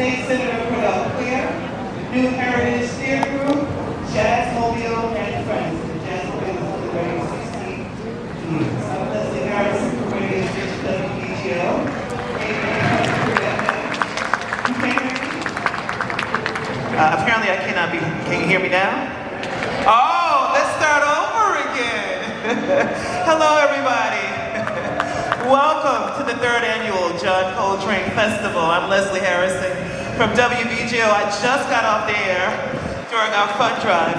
State Senator Cleare, New Heritage Theater Group, Jazz Mobile, and Friends. The Jazz Mobile is celebrating 16 years. I'm Leslie Harrison from Radio Station WBGO. Apparently I cannot be, can you hear me now? Oh, let's start over again. Hello everybody. Welcome to the 3rd annual John Coltrane Festival. I'm Leslie Harrison from WBGO. I just got off the air during our fund drive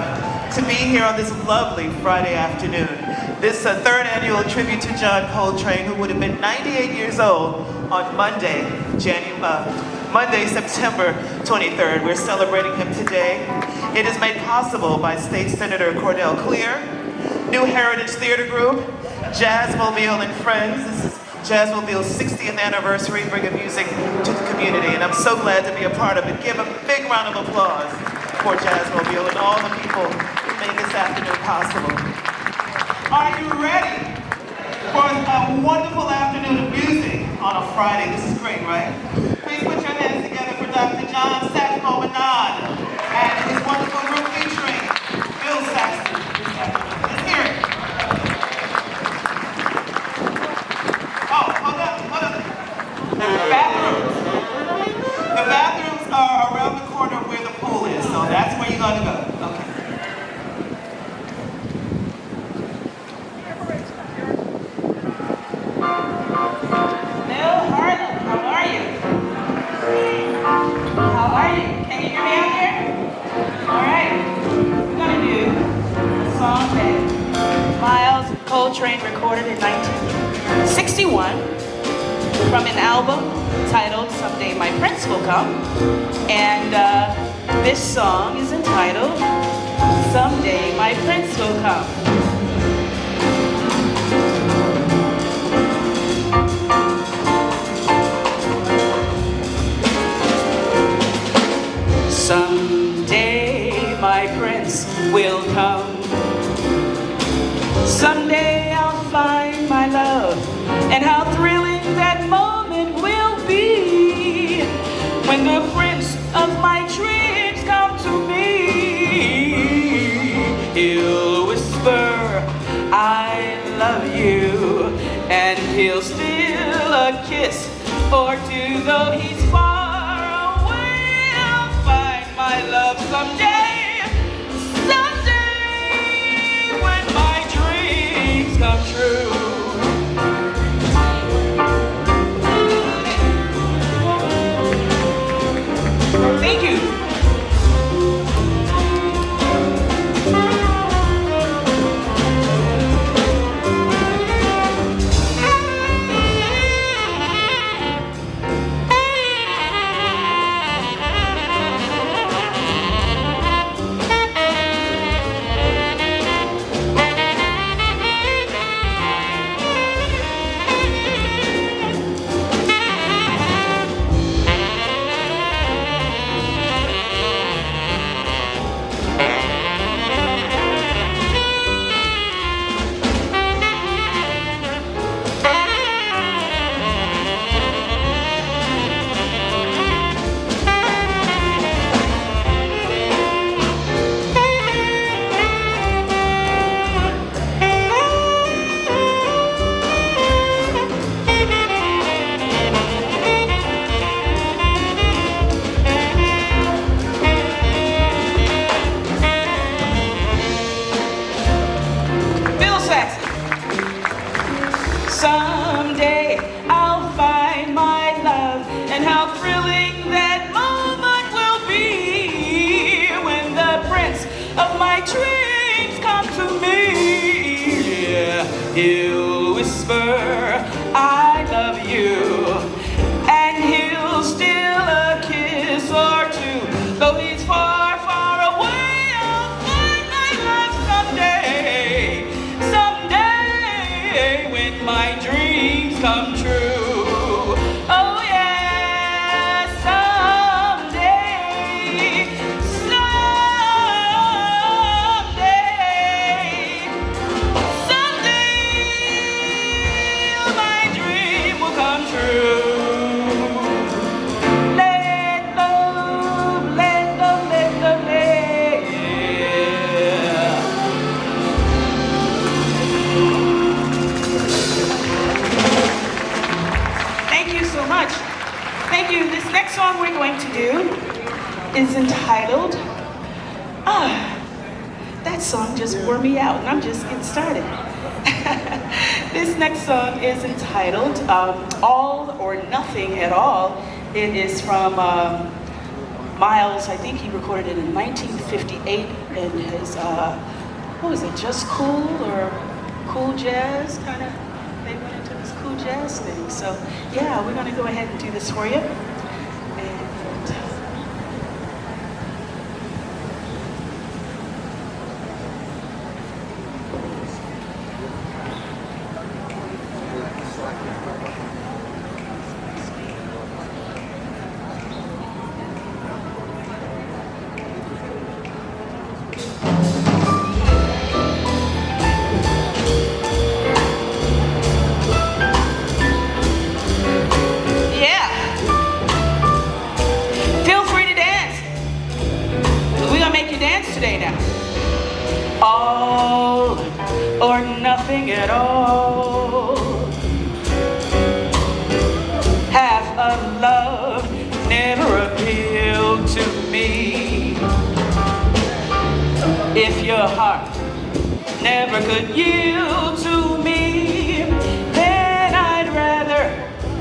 to be here on this lovely Friday afternoon. This 3rd annual tribute to John Coltrane, who would have been 98 years old on Monday, September 23rd. We're celebrating him today. It is made possible by State Senator Cordell Cleare, New Heritage Theater Group, Jazz Mobile and Friends. This is Jazz Mobile's 60th anniversary, bringing music to the community, and I'm so glad to be a part of it. Give a big round of applause for Jazz Mobile and all the people who made this afternoon possible. Are you ready for a wonderful afternoon of music on a Friday? This is great, right? Please put your hands together for Dr. John Saxmo Manon and his wonderful group featuring Bill Saxton. Let's hear it. Oh, hold up. The bathrooms are around the corner where the pool is, so that's where you're going to go. Okay. Coltrane recorded in 1961 from an album titled Someday My Prince Will Come, and this song is entitled Someday My Prince Will Come. Someday my prince will come. Someday I'll find my love, and how thrilling that moment will be when the prince of my dreams come to me. He'll whisper, I love you, and he'll steal a kiss or two, though he's far away. I'll find my love someday. Come true. Thank you. Someday I'll find my love, and how thrilling that moment will be when the prince of my dreams come to me. Yeah, he'll whisper, I love you, and he'll steal a kiss or two, though he's far, far away. I'll find my love someday, someday when my dreams come true. Oh yeah, someday, someday, someday my dream will come true. Let the Thank you. This next song we're going to do is entitled, that song just wore me out and I'm just getting started. This next song is entitled All or Nothing at All. It is from Miles. I think he recorded it in 1958 in his, what was it, Just Cool or Cool Jazz kind of? They went into this cool jazz thing. So yeah, we're gonna go ahead and do this for you. And today now. All or nothing at all. Half of love never appealed to me. If your heart never could yield to me, then I'd rather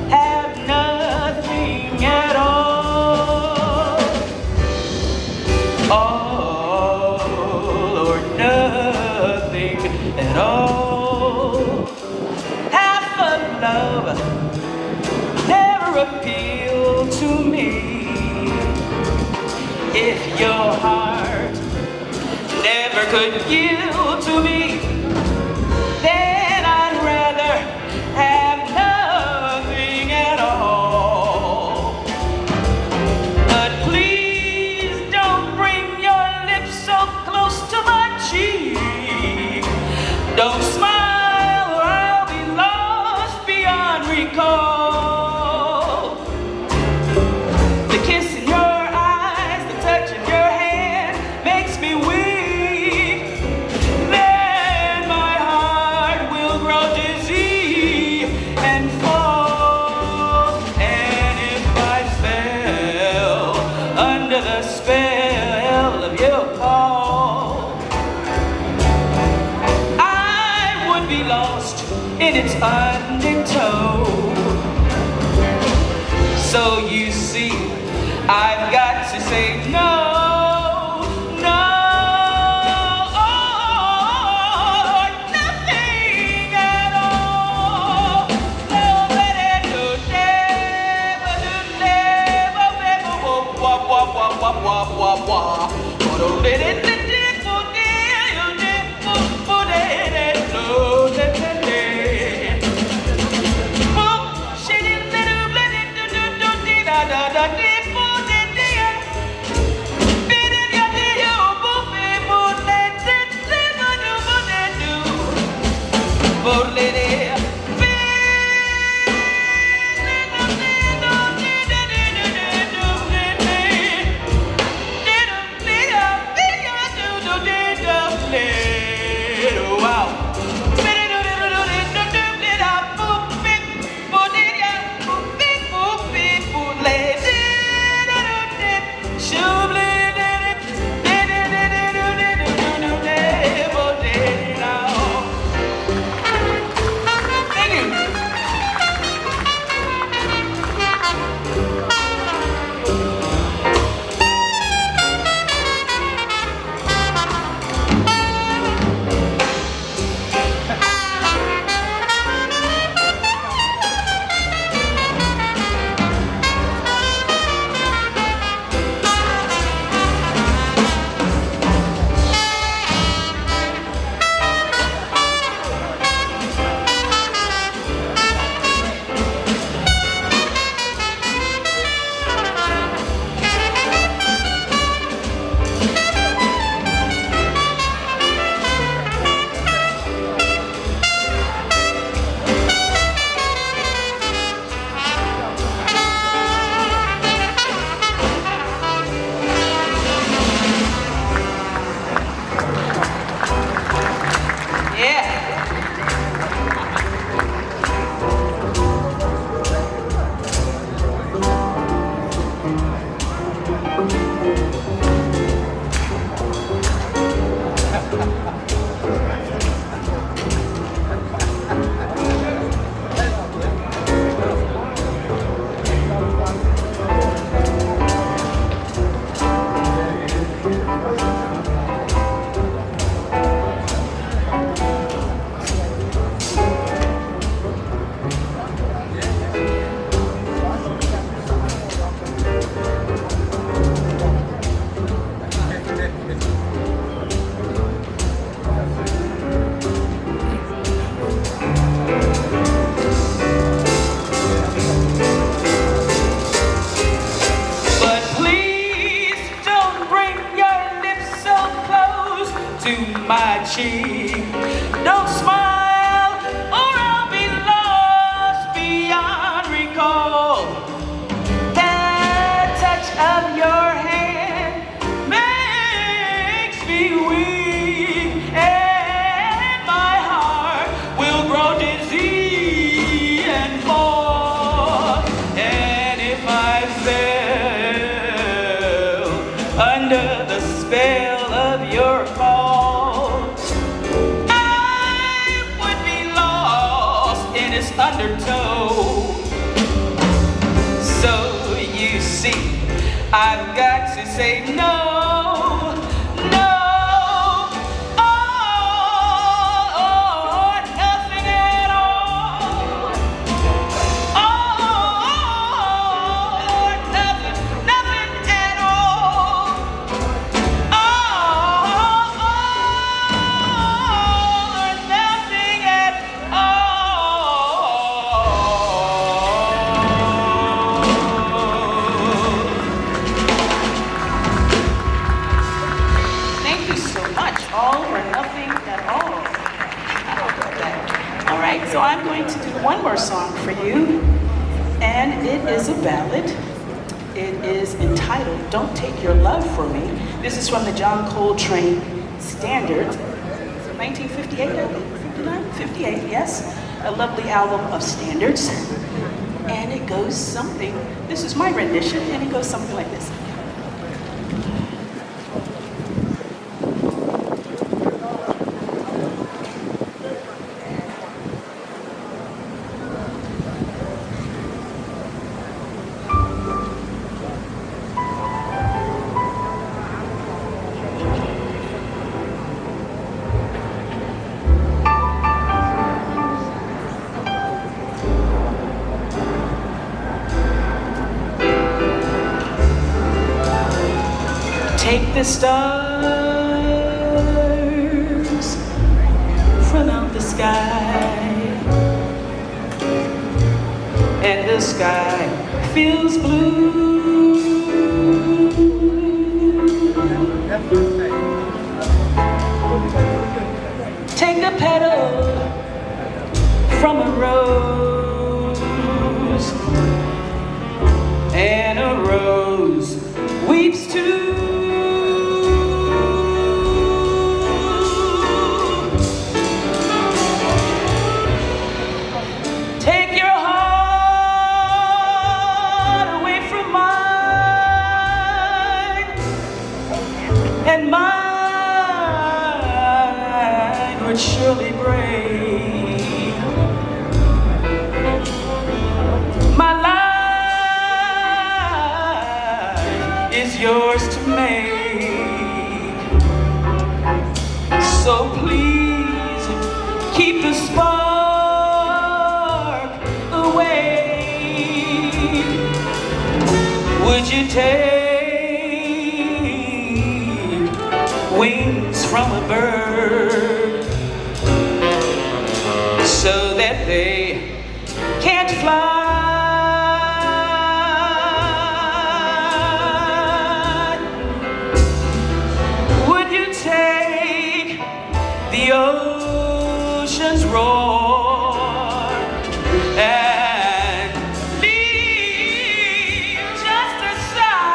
have nothing at all. At all. Half of love never appealed to me. If your heart never could yield to me, then I'd rather have nothing at all. But please don't bring your lips so close to my cheek. Don't smile or I'll be lost beyond recall. The kiss in your eyes, the touch in your hand makes me weak. Then my heart will grow dizzy and fall. And if I fell under the spell of your call, be lost in its undertow. So you see, I've got to say no, no, or nothing at all. No, never, I've got to say no, no, oh, nothing at all. Oh, nothing, nothing at all. Oh, nothing at all. Thank you so much. All or nothing at all. I love that. All right, so I'm going to do one more song for you, and it is a ballad. It is entitled "Don't Take Your Love From Me." This is from the John Coltrane Standards, 1958, I think, 59, 58, yes. A lovely album of standards, and it goes something. This is my rendition, and it goes something like this. Take the stars from out the sky, and the sky feels blue. Take a petal from a rose, and a rose weeps too. Take your heart away from mine, and mine would surely break. My life is yours to make, so please keep the spark away. Would you take wings from a bird so that they can't fly? Would you take the ocean's roar and leave just a sigh?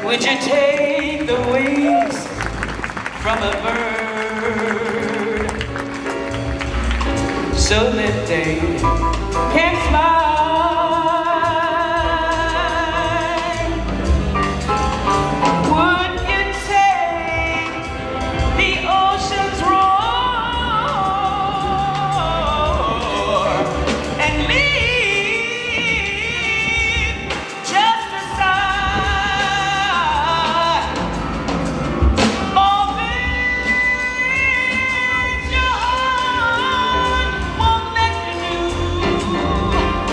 Would you take the wings from a bird so that they can fly? Would you take the ocean's roar and leave just a sigh? Or that your heart won't let you do?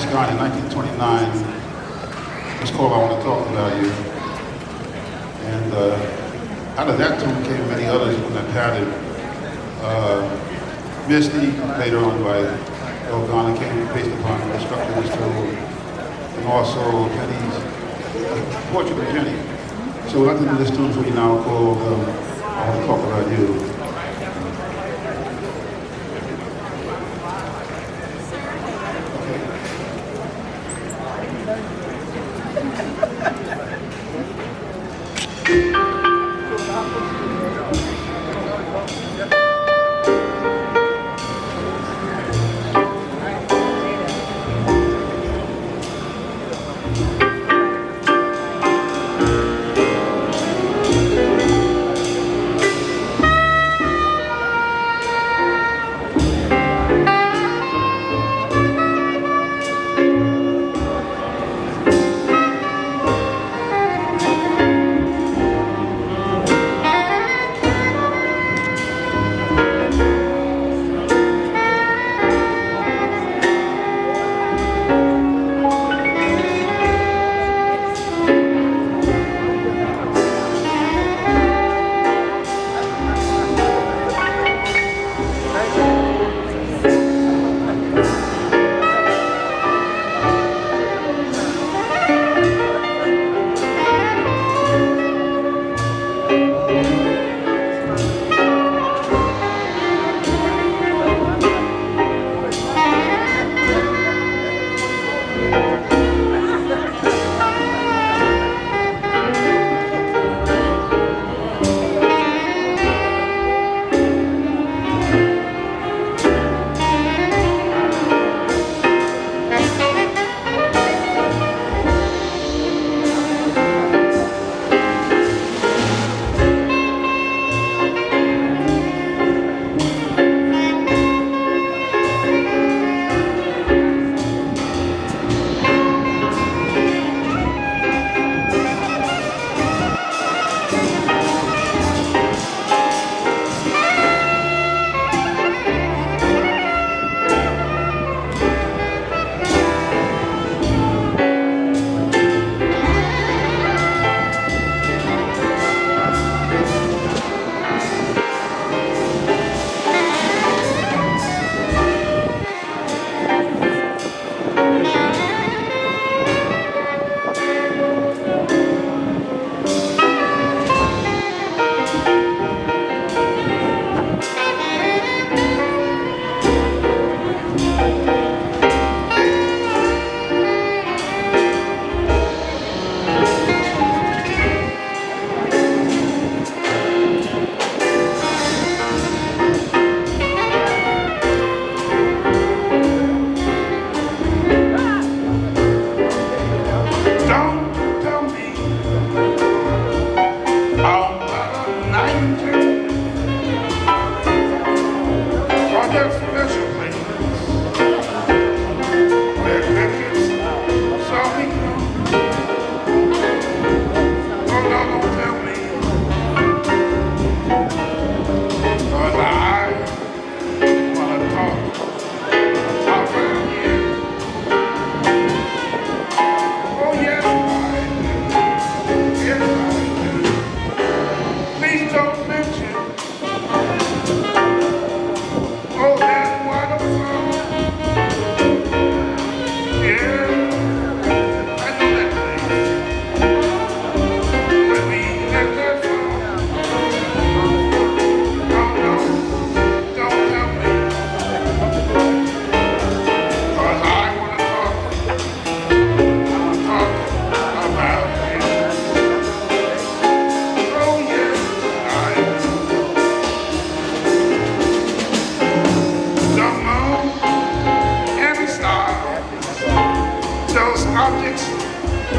Scott in 1929. It's called I Want to Talk About You. And out of that tune came many others from that pattern. Misty, later on by El Ghana, came based upon the structure of this tune. And also Penny's Portrait of Jenny. So we'd like to do this tune for you now called I Want to Talk About You.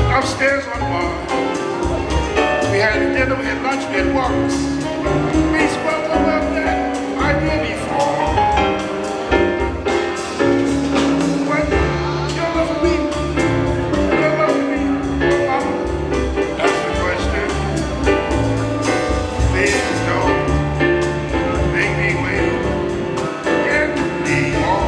Upstairs on Mars. We had dinner, we had lunch, we had walks. We spoke about that idea before. What? Your love for me? Your love for me? That's the question. Please don't make me wait anymore.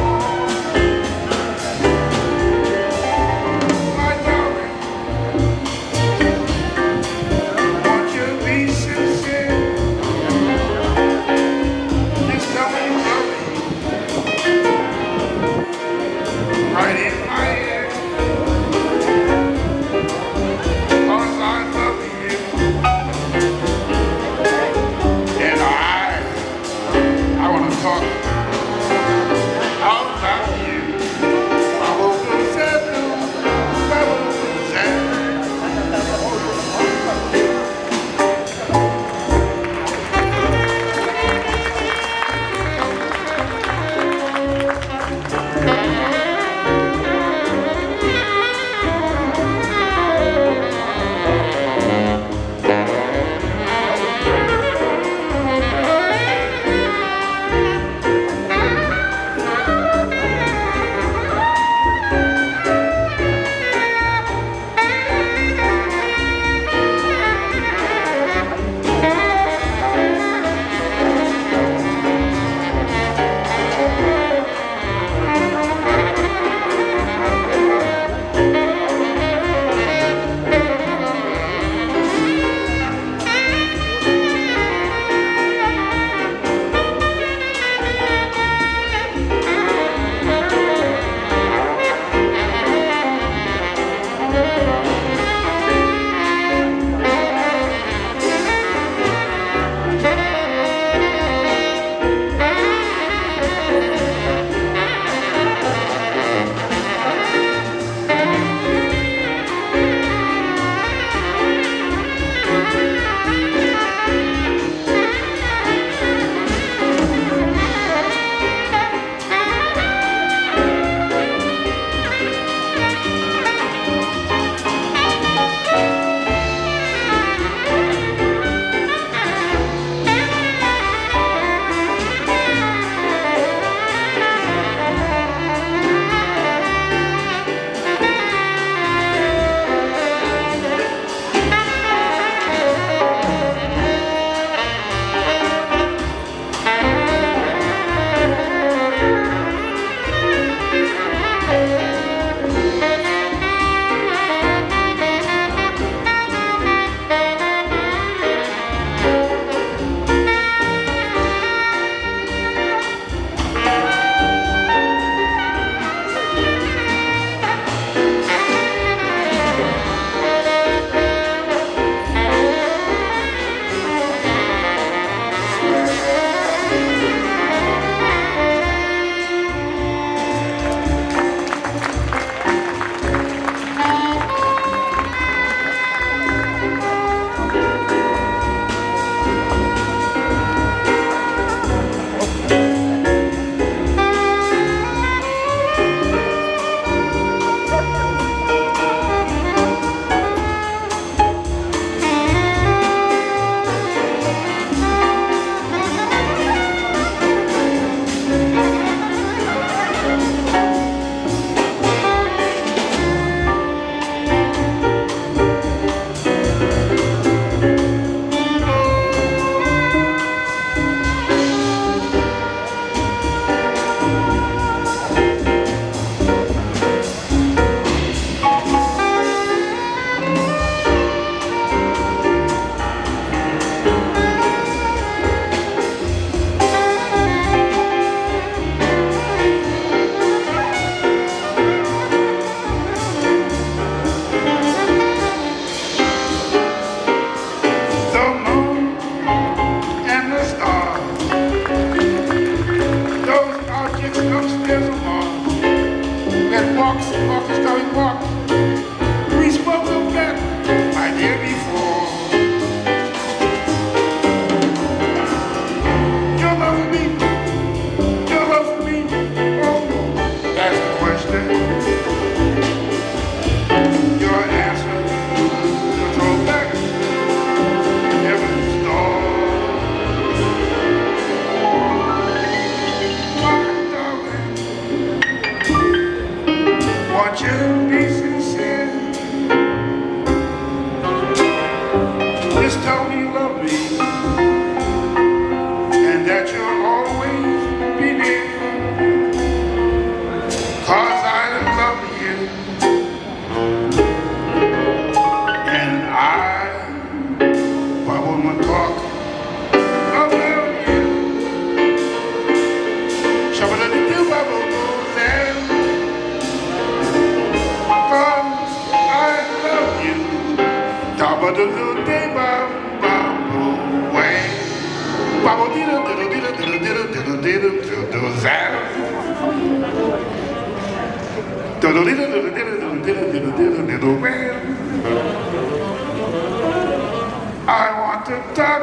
I want to talk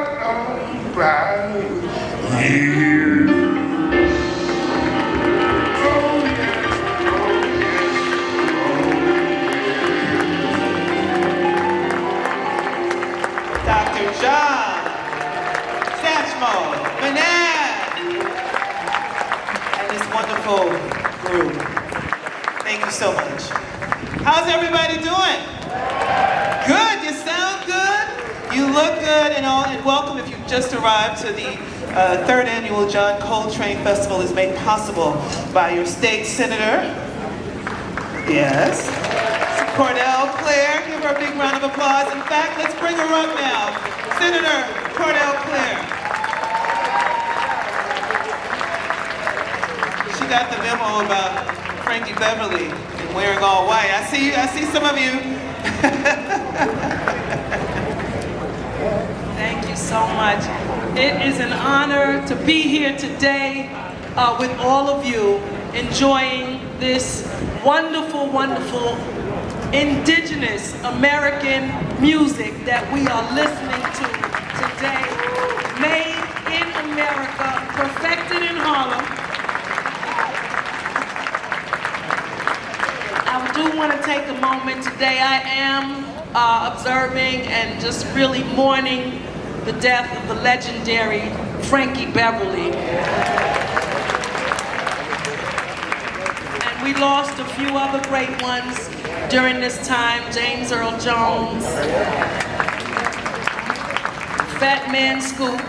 about you. Oh yes, oh yes, Dr. John Satchmo Manette and this wonderful group. Thank you so much. How's everybody doing? Good, you sound good, you look good, and welcome if you've just arrived to the third annual John Coltrane Festival is made possible by your state senator. Yes. Cordell Cleare, give her a big round of applause. In fact, let's bring her up now. Senator Cordell Cleare. She got the memo about Frankie Beverly and wearing all white. I see some of you. Thank you so much. It is an honor to be here today with all of you, enjoying this wonderful, wonderful indigenous American music that we are listening to today. Made in America, perfected in Harlem. I do want to take a moment today. I am observing and just really mourning the death of the legendary Frankie Beverly. And we lost a few other great ones during this time. James Earl Jones, Fat Man Scoop,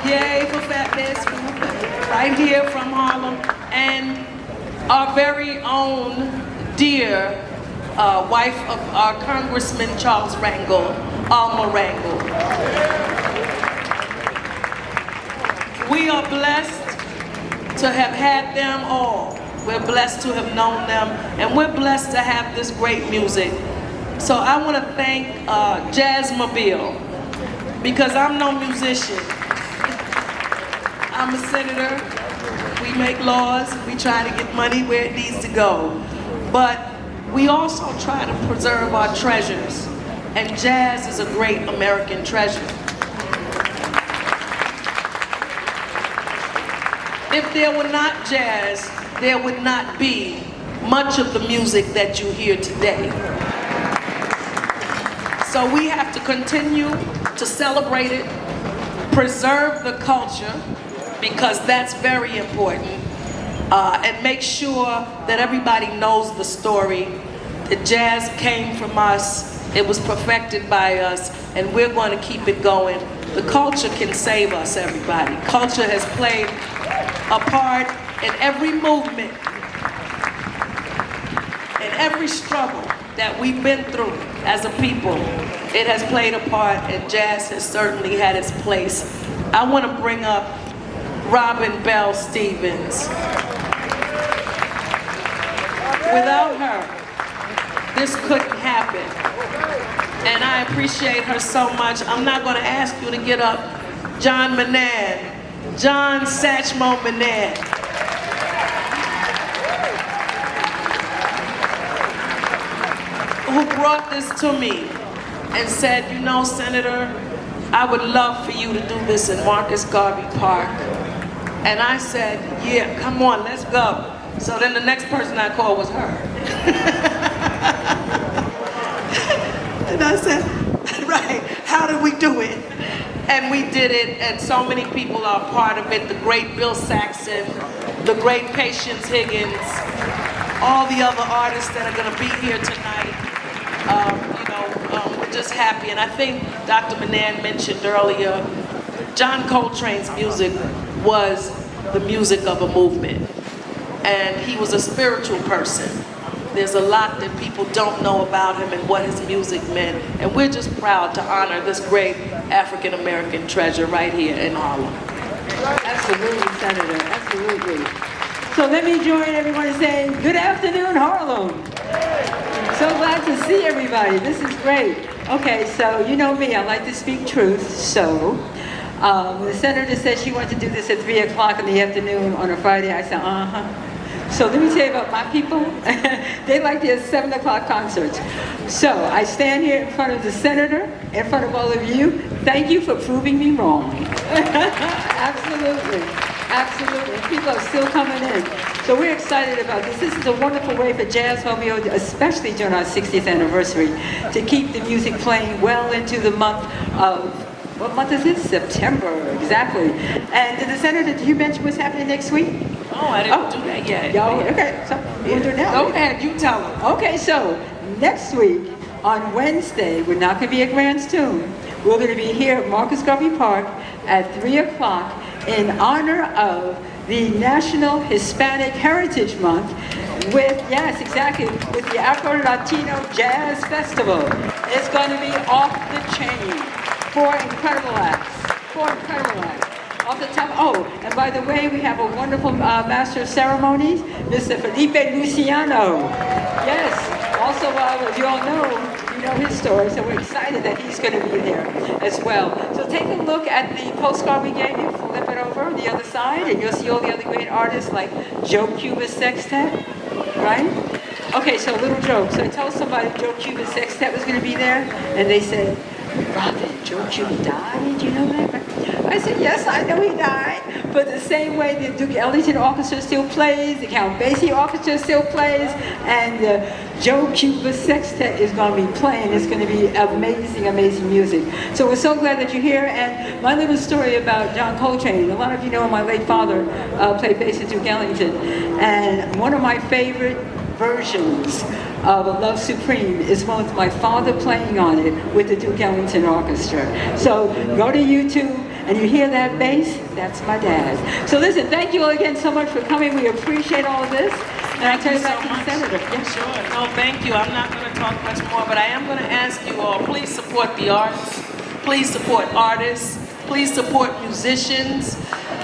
yay for Fat Man Scoop, right here from Harlem, and our very own dear wife of our Congressman Charles Rangel, Alma Rangel. We are blessed to have had them all. We're blessed to have known them, and we're blessed to have this great music. So I want to thank Jazzmobile, because I'm no musician. I'm a senator. We make laws. We try to get money where it needs to go. But we also try to preserve our treasures, and jazz is a great American treasure. If there were not jazz, there would not be much of the music that you hear today. So we have to continue to celebrate it, preserve the culture, because that's very important, and make sure that everybody knows the story. The jazz came from us, it was perfected by us, and we're going to keep it going. The culture can save us, everybody. Culture has played a part in every movement, in every struggle that we've been through as a people. It has played a part, and jazz has certainly had its place. I want to bring up Robin Bell Stevens. Without her, this couldn't happen. And I appreciate her so much. I'm not going to ask you to get up. John Manette, John Satchmo Manette. Who brought this to me and said, you know, Senator, I would love for you to do this in Marcus Garvey Park. And I said, yeah, come on, let's go. So then the next person I called was her. And I said, right, how did we do it? And we did it, and so many people are part of it. The great Bill Saxon, the great Patience Higgins, all the other artists that are gonna be here tonight. We're just happy. And I think Dr. Manette mentioned earlier, John Coltrane's music was the music of a movement. And he was a spiritual person. There's a lot that people don't know about him and what his music meant. And we're just proud to honor this great African-American treasure right here in Harlem. Absolutely, Senator, absolutely. So let me join everyone in saying, good afternoon, Harlem. So glad to see everybody. This is great. Okay, so you know me, I like to speak truth, so the senator said she wanted to do this at 3 o'clock in the afternoon on a Friday. I said, uh-huh. So let me tell you about my people. They like their 7 o'clock concerts. So I stand here in front of the senator, in front of all of you. Thank you for proving me wrong. Absolutely. Absolutely. People are still coming in. So we're excited about this. This is a wonderful way for Jazz Romeo, especially during our 60th anniversary, to keep the music playing well into the month of, what month is this? September, exactly. And the senator, did you mention what's happening next week? Oh, I didn't do that yet. Okay, so we'll do it now. Go ahead, you tell them. Okay, so next week on Wednesday, we're not going to be at Grant's Tomb. We're going to be here at Marcus Garvey Park at 3 o'clock in honor of the National Hispanic Heritage Month with, yes, exactly, with the Afro-Latino Jazz Festival. It's going to be off the chain. Four incredible acts. Off the top, oh, and by the way, we have a wonderful master of ceremonies, Mr. Felipe Luciano. Yes, also, as you all know, you know his story, so we're excited that he's going to be there as well. So take a look at the postcard we gave you, flip it over the other side, and you'll see all the other great artists like Joe Cuba's Sextet, right? Okay, so a little joke. So I told somebody Joe Cuba's Sextet was going to be there, and they said, Robin, Joe Cuba died, you know that? I said, yes, I know he died. But the same way the Duke Ellington Orchestra still plays, the Count Basie Orchestra still plays, and the Joe Cuba Sextet is going to be playing. It's going to be amazing, amazing music. So we're so glad that you're here. And my little story about John Coltrane. A lot of you know my late father played bass at Duke Ellington. And one of my favorite versions of Love Supreme is one with my father playing on it with the Duke Ellington Orchestra. So go to YouTube and you hear that bass, that's my dad. So listen, thank you all again so much for coming. We appreciate all of this. And I'll turn it back to the senator. Yeah. Sure. No, thank you. I'm not going to talk much more, but I am going to ask you all, please support the arts. Please support artists. Please support musicians.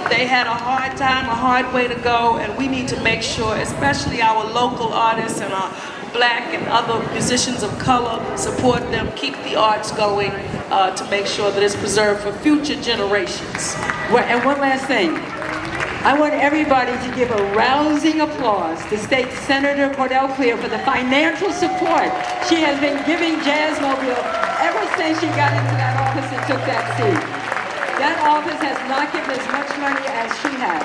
They had a hard time, a hard way to go, and we need to make sure, especially our local artists and our Black and other musicians of color, support them, keep the arts going to make sure that it's preserved for future generations. Well, and one last thing. I want everybody to give a rousing applause to State Senator Cordell Cleare for the financial support she has been giving Jazzmobile ever since she got into that office and took that seat. That office has not given as much money as she has,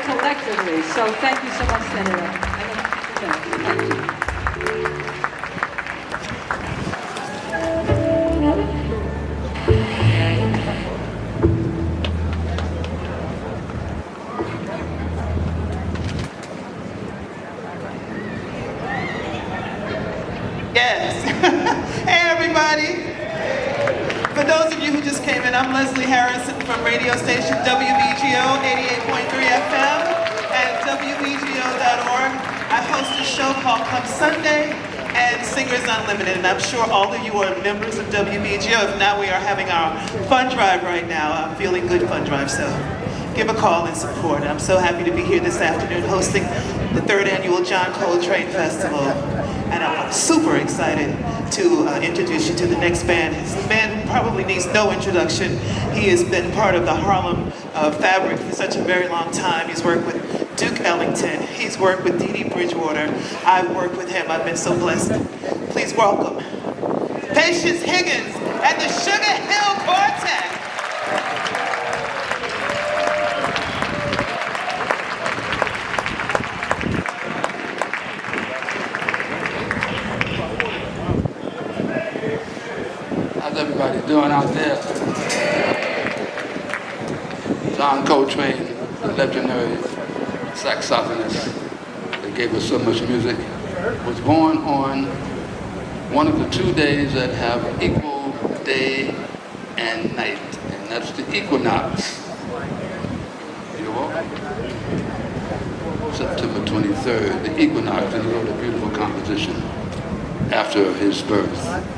collectively. So thank you so much, Senator. Thank you. Yes. Hey, everybody. For those of you who just came in, I'm Leslie Harrison from radio station WBGO 88.3 FM and WBGO.org. I host a show called Come Sunday and Singers Unlimited, and I'm sure all of you are members of WBGO. If not, we are having our fund drive right now, our Feeling Good fund drive, so give a call and support. I'm so happy to be here this afternoon hosting the 3rd annual John Coltrane Festival. And I'm super excited to introduce you to the next band. This band probably needs no introduction. He has been part of the Harlem fabric for such a very long time. He's worked with Duke Ellington. He's worked with Dee Dee Bridgewater. I've worked with him. I've been so blessed. Please welcome Patience Higgins and the Sugar Hill Quartet. How's everybody doing out there? John Coltrane, the legendary saxophonist that gave us so much music, was born on one of the 2 days that have equal day and night, and that's the equinox. You're welcome. September 23rd, the equinox, and he wrote a beautiful composition after his birth.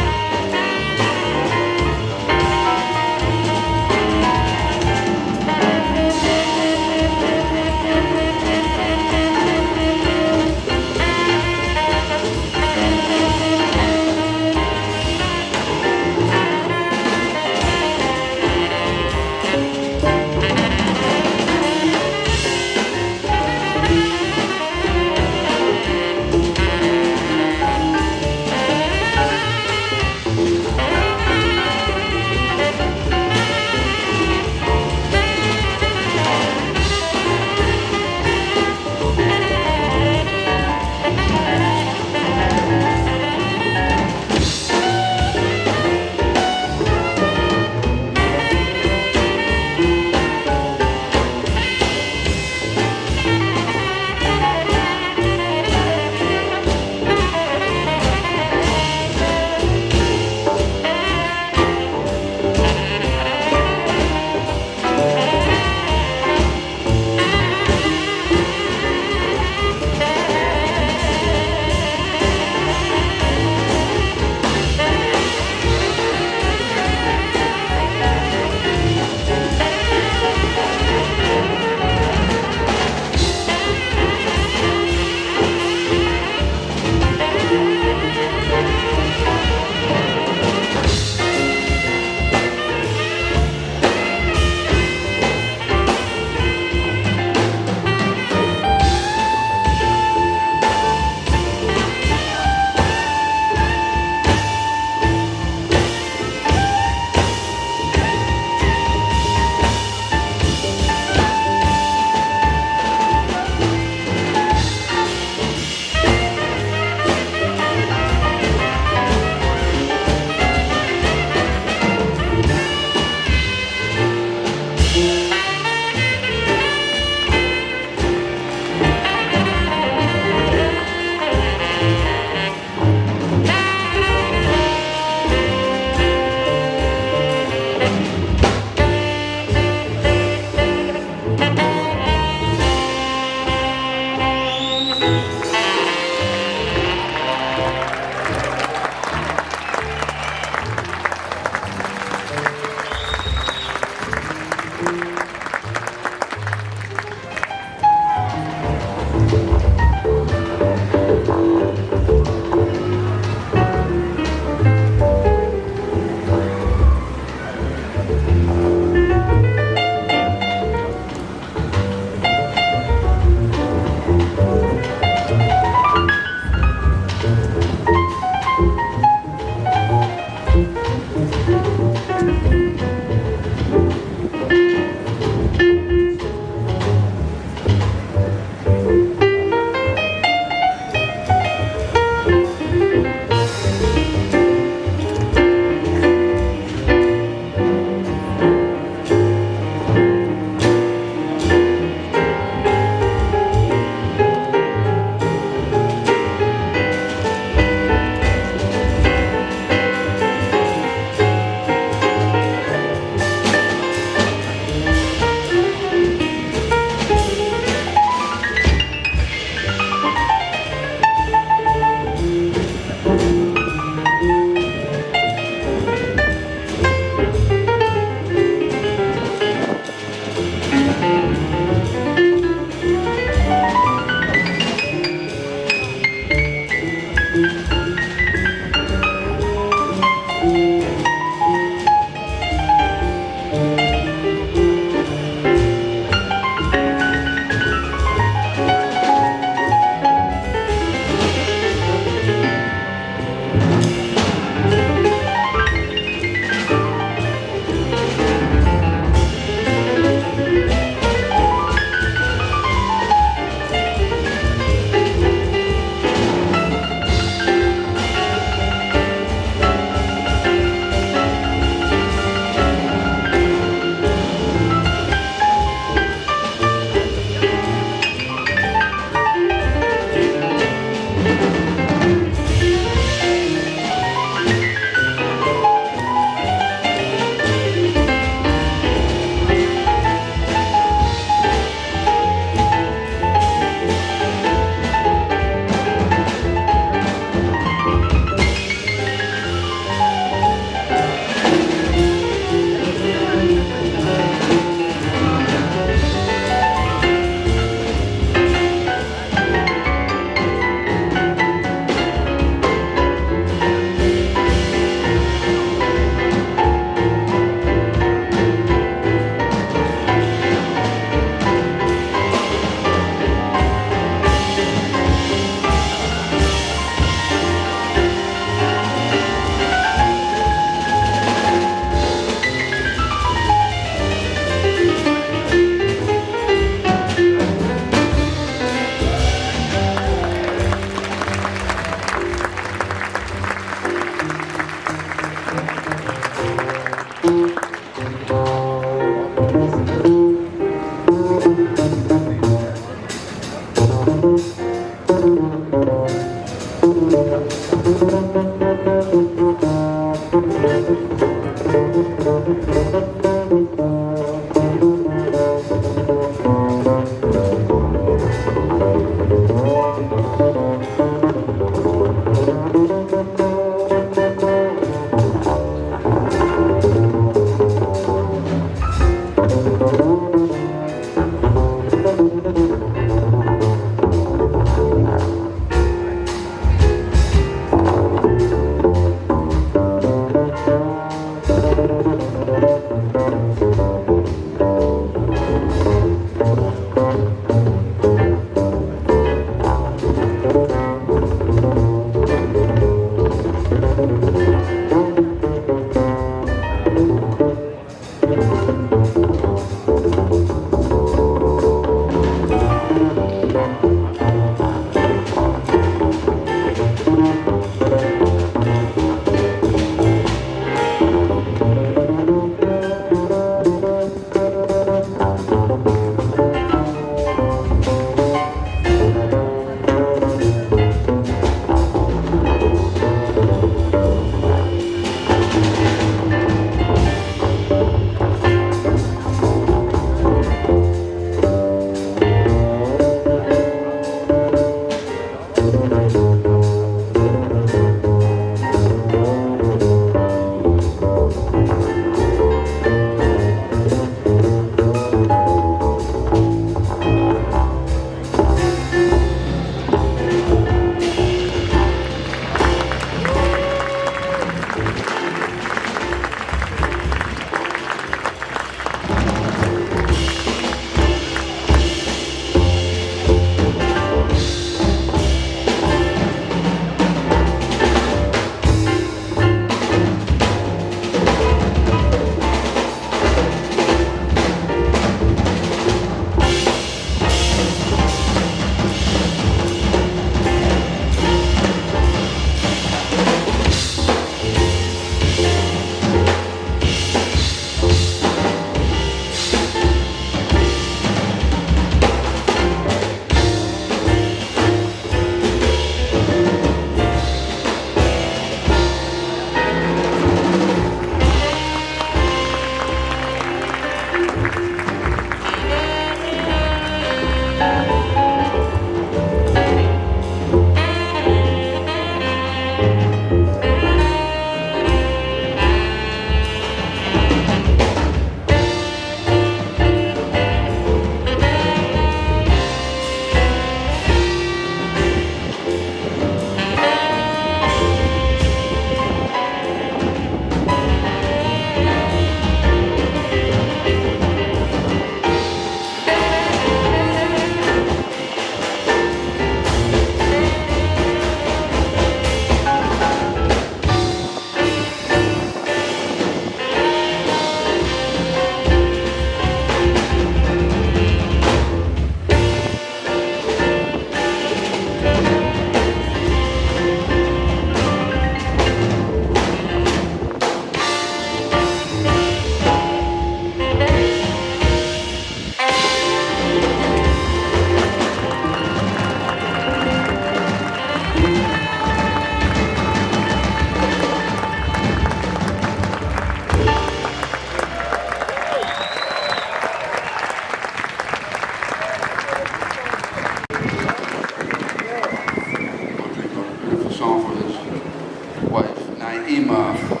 my email.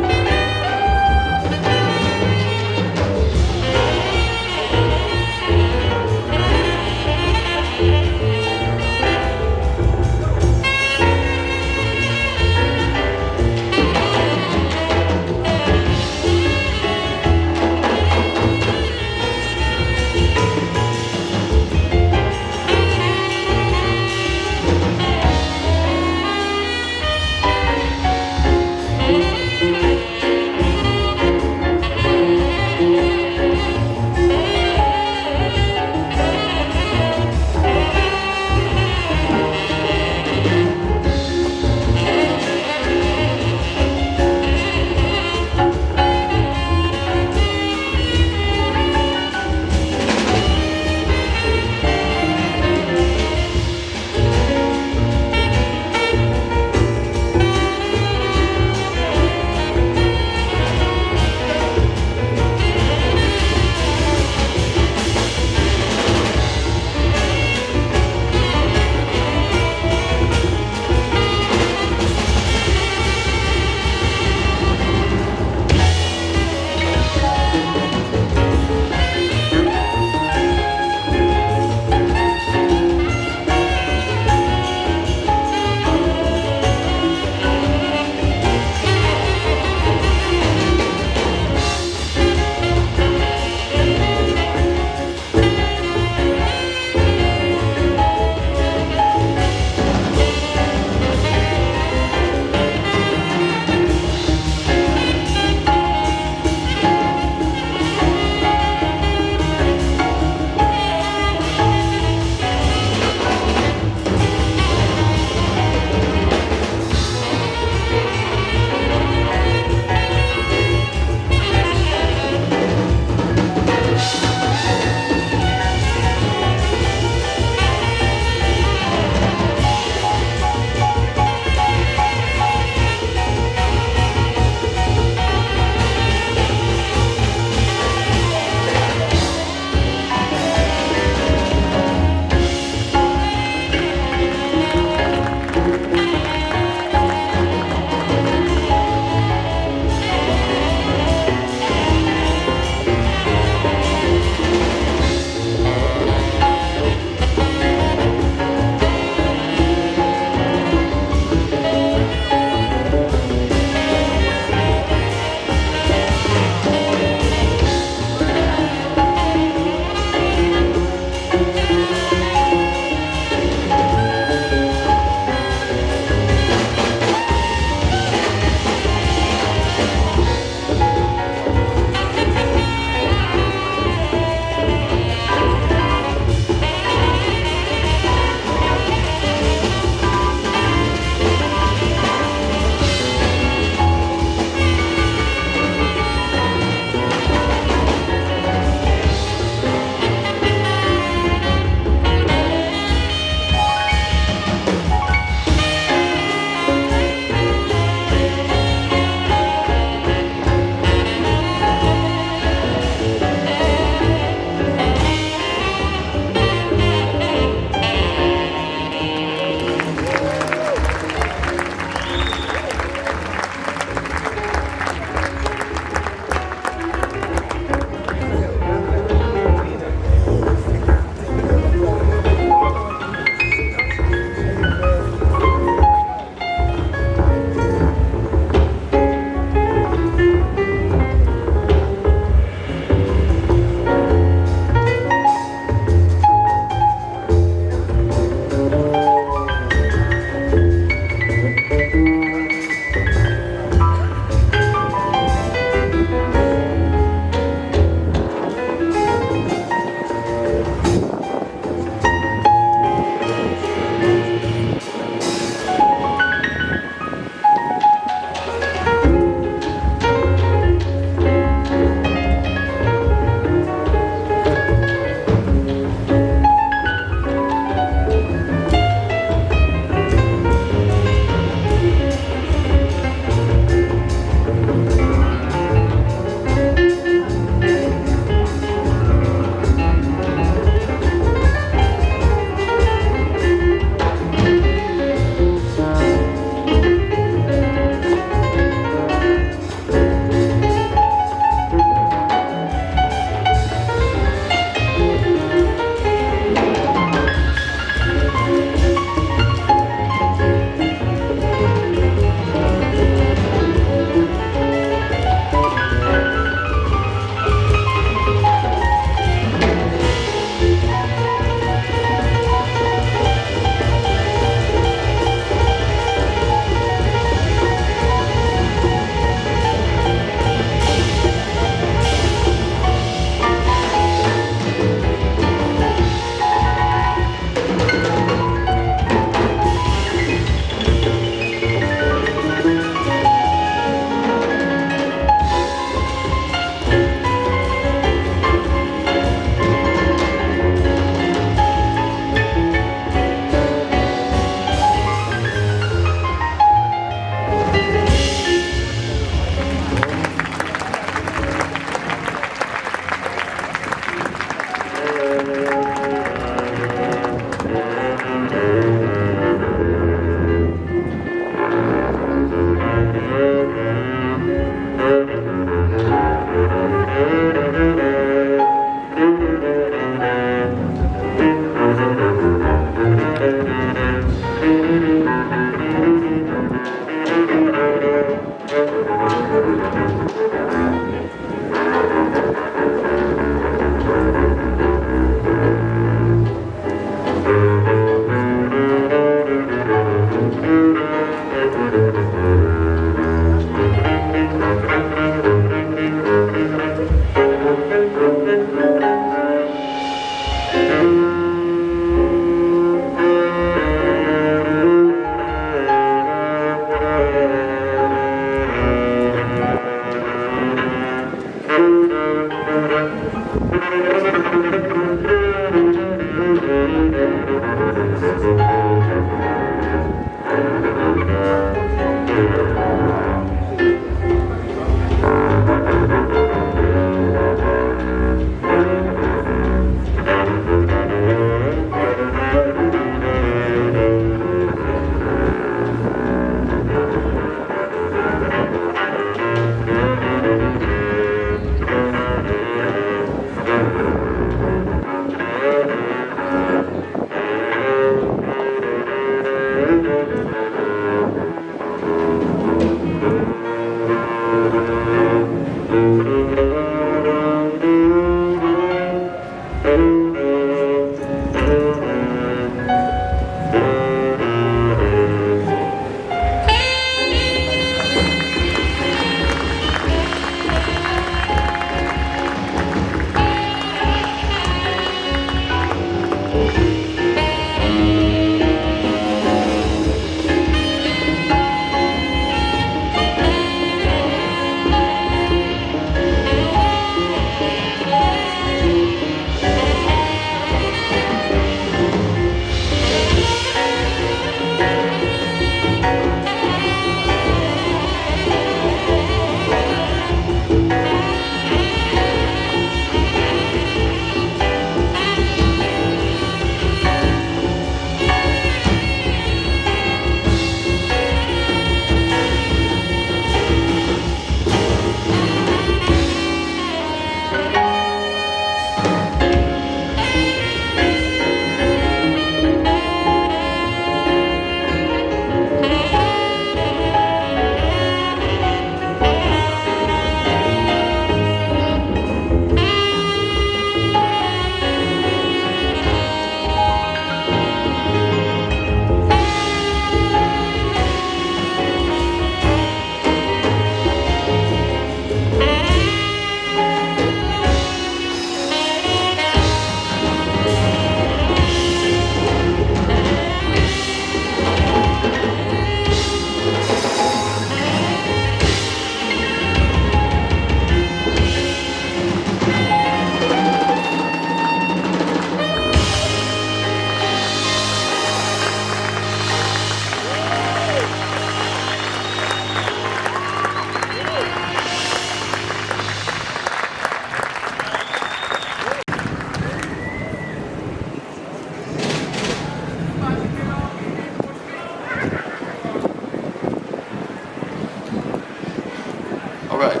All right.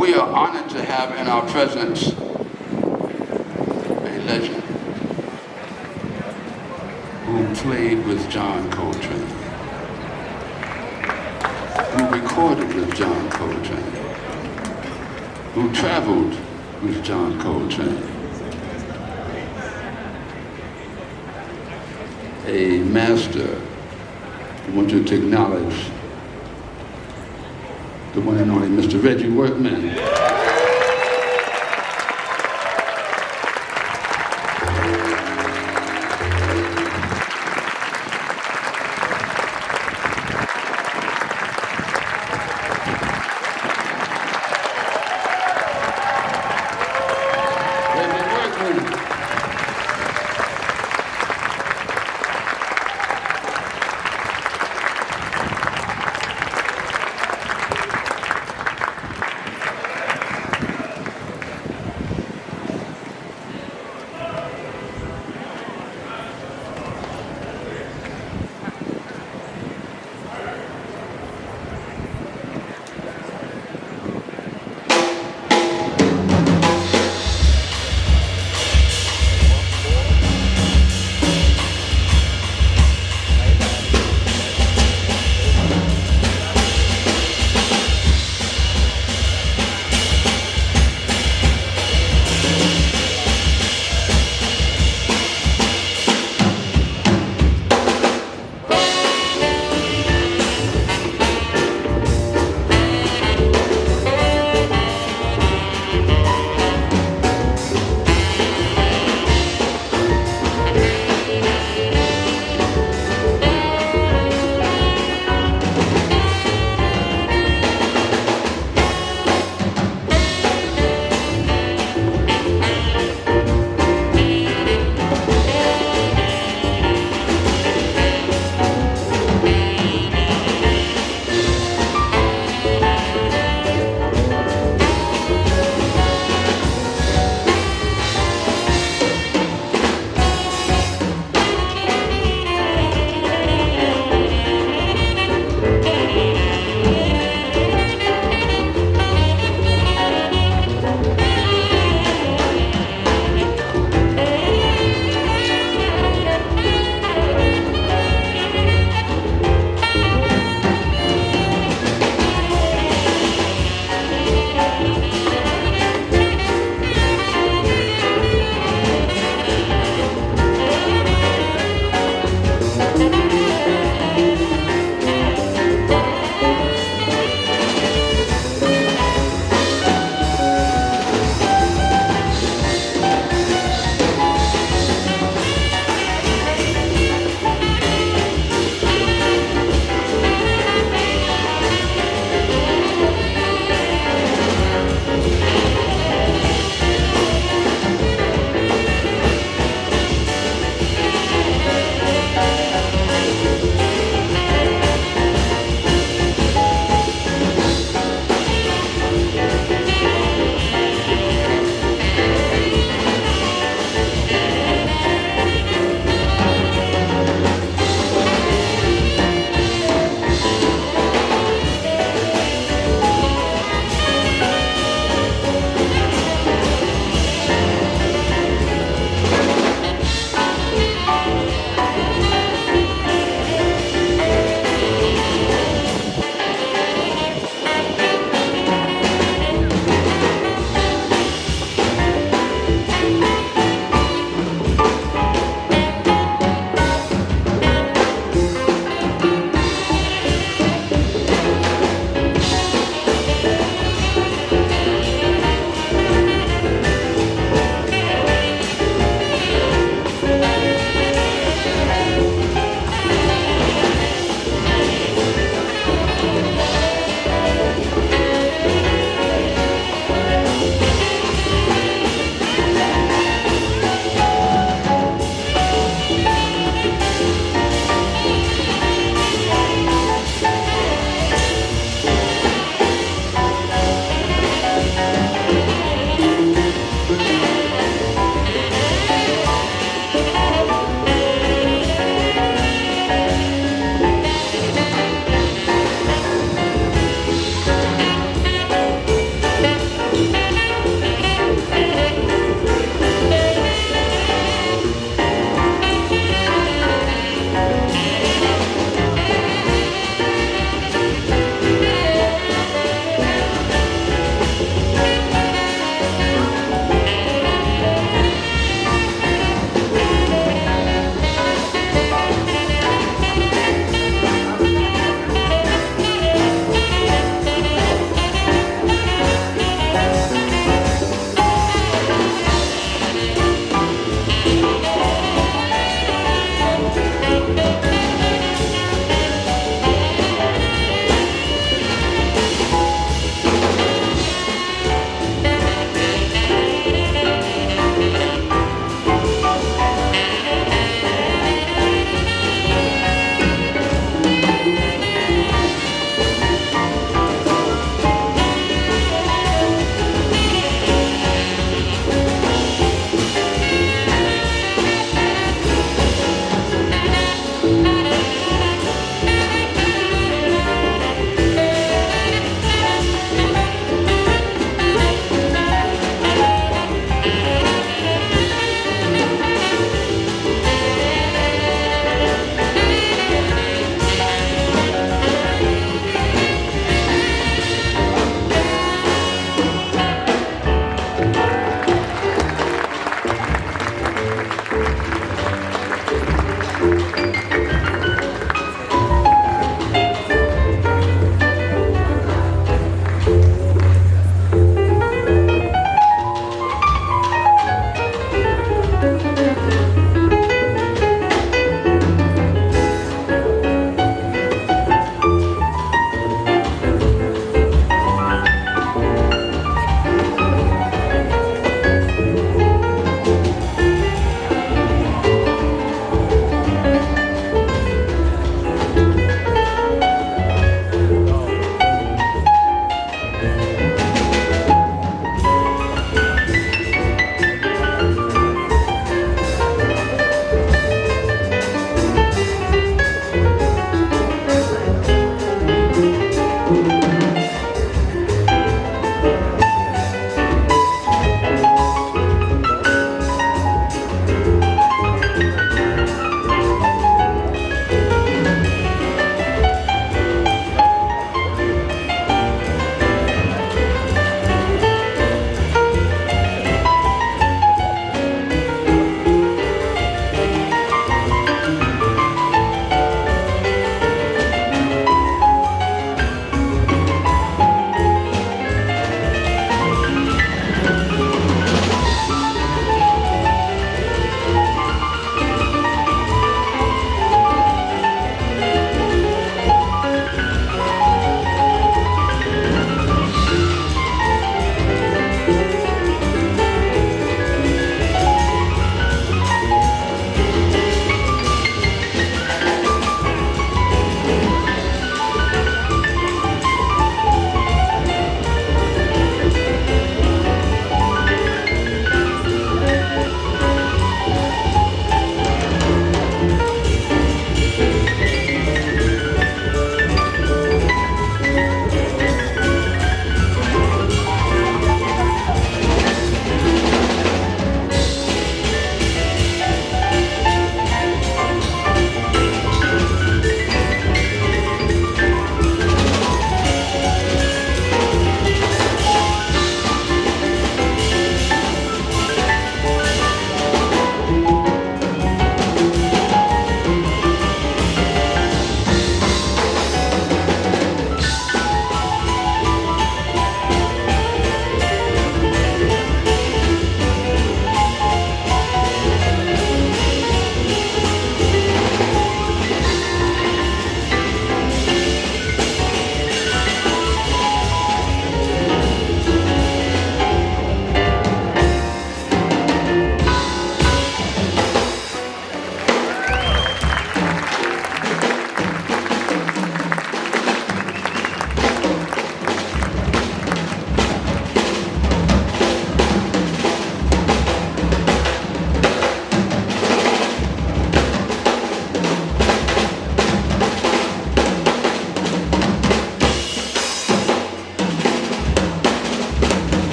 We are honored to have in our presence a legend who played with John Coltrane, who recorded with John Coltrane, who traveled with John Coltrane, a master. I want you to acknowledge the one and only Mr. Reggie Workman.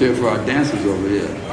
hear for our dancers over here.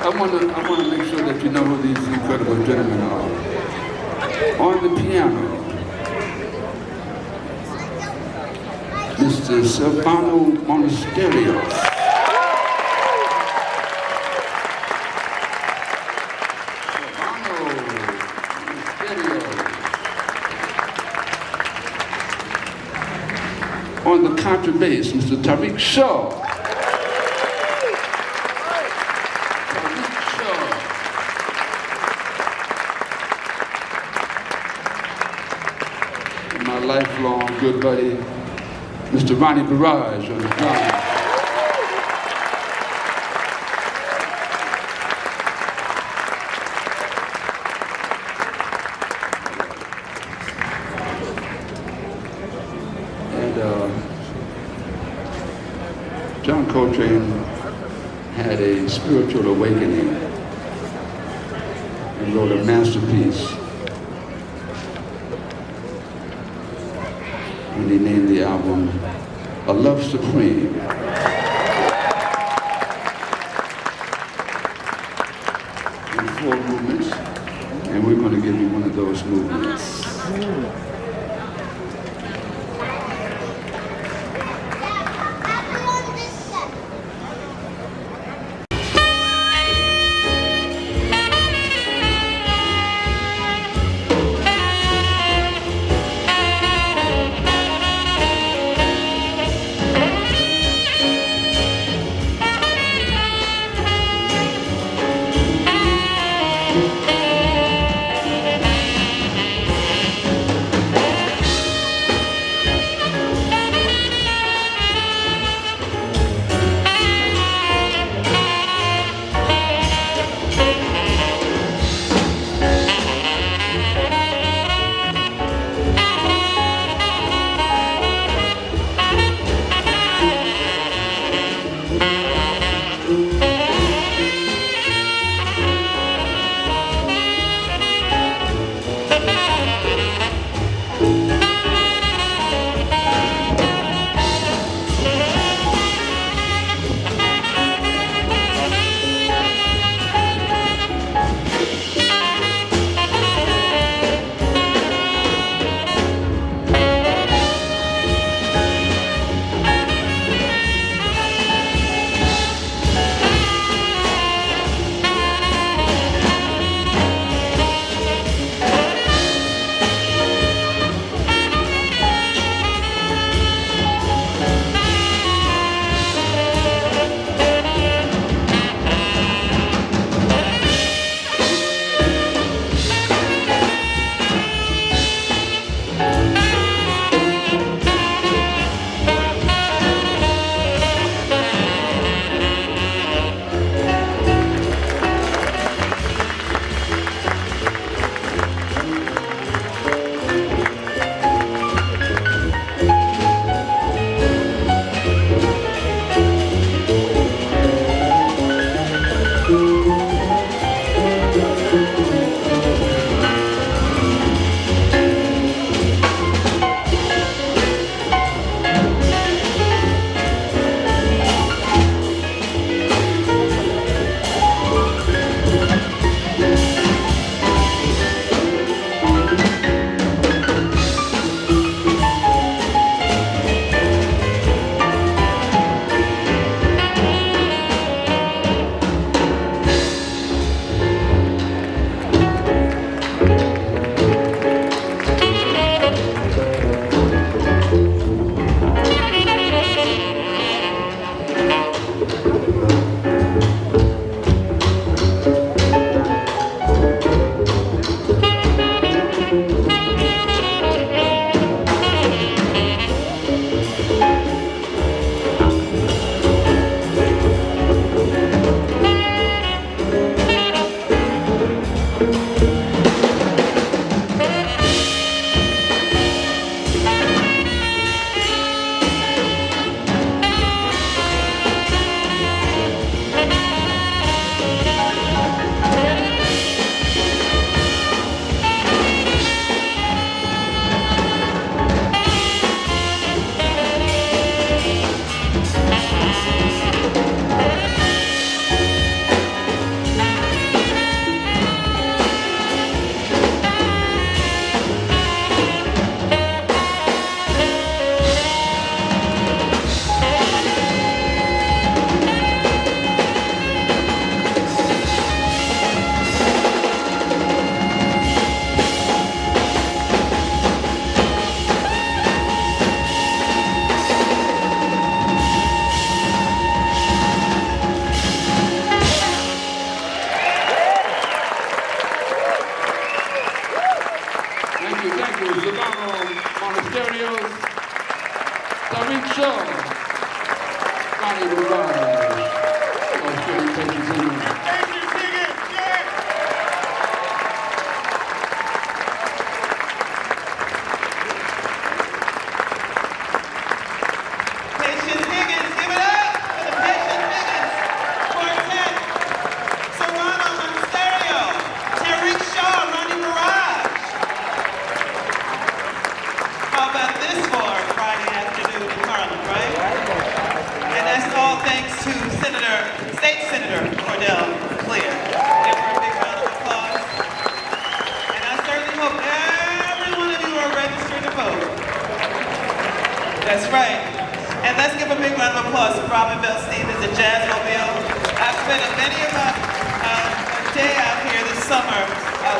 I want to make sure that you know who these incredible gentlemen are. On the piano, Mr. Silvano Monasterio. On the contrabass, Mr. Tariq Shaw. And my lifelong good buddy, Mr. Ronnie Barrage on the drums. John Coltrane had a spiritual awakening and wrote a masterpiece. And he named the album A Love Supreme. In 4 movements, and we're going to give you one of those movements. Ronnie Rivard. Patience Higgins. Patience Higgins, yeah. Patience Higgins, give it up for the Patience Higgins Quartet. Serrano on stereo. Tariq Shaw, Ronnie Mirage. How about this for Friday afternoon in Harlem, right? And that's all thanks to State Senator Cordell Cleare. Give her a big round of applause. And I certainly hope every one of you are registered to vote. That's right. And let's give a big round of applause to Robin Bell Stevens and Jazzmobile. I've spent many of a day out here this summer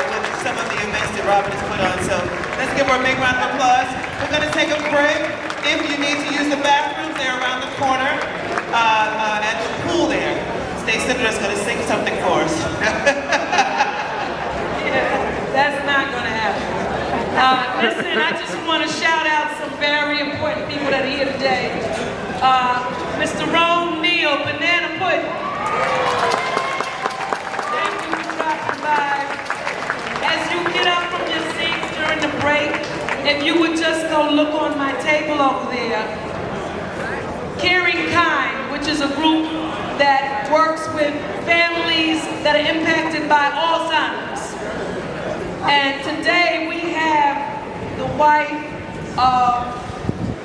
with some of the events that Robin has put on. So let's give her a big round of applause. We're going to take a break. If you need to use the bathrooms, they're around the corner at the pool there. State Senator's going to sing something for us. Yeah, that's not going to happen. Listen, I just want to shout out some very important people that are here today. Mr. Rome Neal, Banana Pudding. Thank you for dropping by. As you get up from your seats during the break, if you would just go look on my table over there. Caring Kind, which is a group that works with families that are impacted by Alzheimer's. And today we have the wife of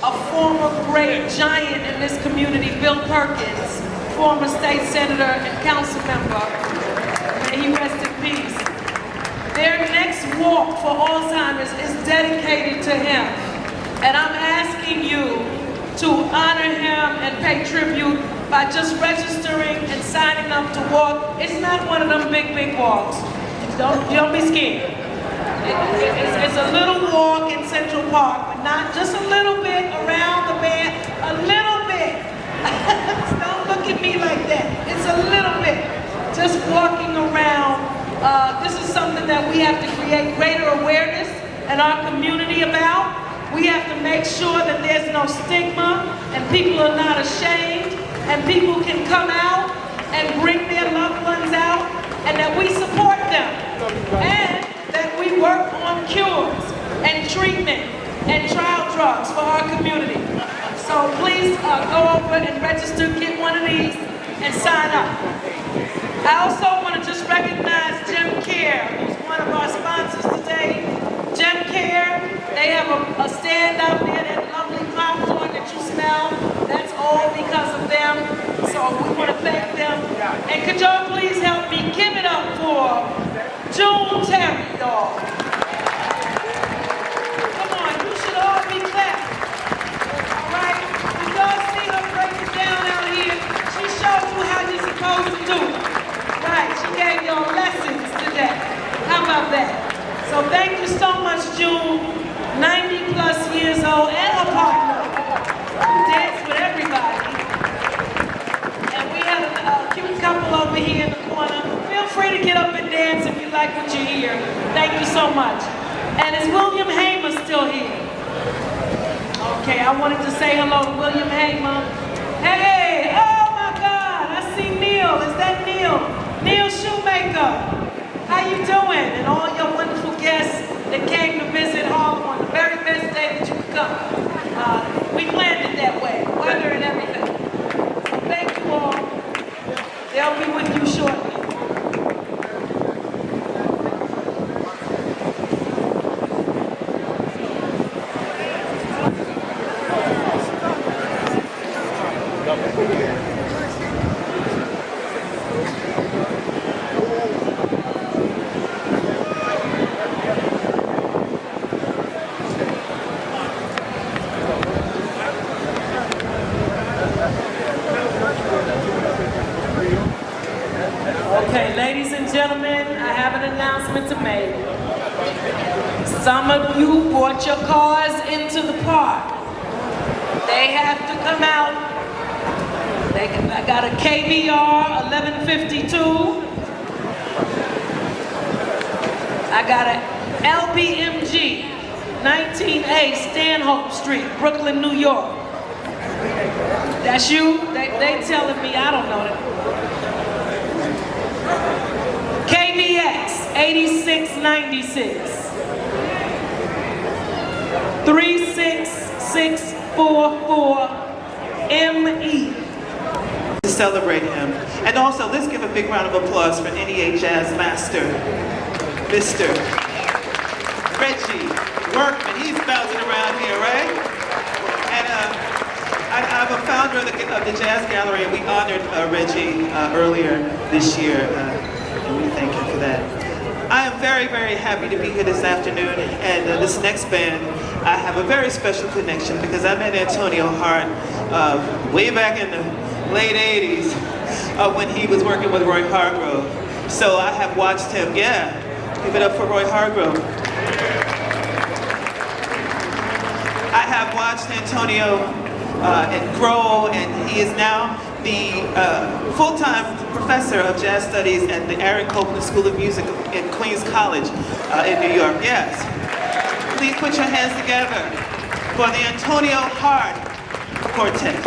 a former great giant in this community, Bill Perkins, former state senator and council member. May he rest in peace. Their next walk for Alzheimer's is dedicated to him. And I'm asking you to honor him and pay tribute by just registering and signing up to walk. It's not one of them big walks. Don't be scared. It's a little walk in Central Park, but not just a little bit around the band, a little bit. Don't look at me like that. It's a little bit. Just walking around. This is something that we have to create greater awareness in our community about. We have to make sure that there's no stigma and people are not ashamed and people can come out and bring their loved ones out and that we support them and that we work on cures and treatment and trial drugs for our community. So please go over and register, get one of these and sign up. I also want to just recognize Cleare, who's one of our sponsors today. Cleare, they have a stand out there, that lovely popcorn that you smell. That's all because of them. So we want to thank them. And could y'all please help me give it up for June Terry, y'all. Come on, you should all be clapping. All right? Did y'all see her break it down out here? She showed you how you're supposed to do it. Right, she gave y'all lessons today. How about that? So thank you so much, June. 90 plus years old and her partner. Who dance with everybody. And we have a cute couple over here in the corner. Feel free to get up and dance if you like what you hear. Thank you so much. And is William Hamer still here? Okay, I wanted to say hello to William Hamer. Hey, oh my God, I see Neil. Is that Neil? Neil Shoemaker. How you doing? And all your wonderful guests that came to visit Harlem on the very best day that you could come. We planned it that way, weather and everything. So thank you all. They'll be with you shortly. Ladies and gentlemen, I have an announcement to make. Some of you brought your cars into the park. They have to come out. I got a KBR 1152. I got a LBMG 19A Stanhope Street, Brooklyn, New York. That's you? They telling me I don't know that. KBX 8696 36644 ME. To celebrate him. And also, let's give a big round of applause for NEA Jazz Master, Mr. Reggie Workman. He's bouncing around here, right? And I'm a founder of the Jazz Gallery, and we honored Reggie earlier this year, and we thank him for that. I am very, very happy to be here this afternoon, and this next band, I have a very special connection because I met Antonio Hart way back in the late 80s when he was working with Roy Hargrove. So I have watched him, yeah, give it up for Roy Hargrove. I have watched Antonio grow, and he is now the full-time professor of jazz studies at the Aaron Copland School of Music in Queens College in New York. Yes. Please put your hands together for the Antonio Hart Quartet.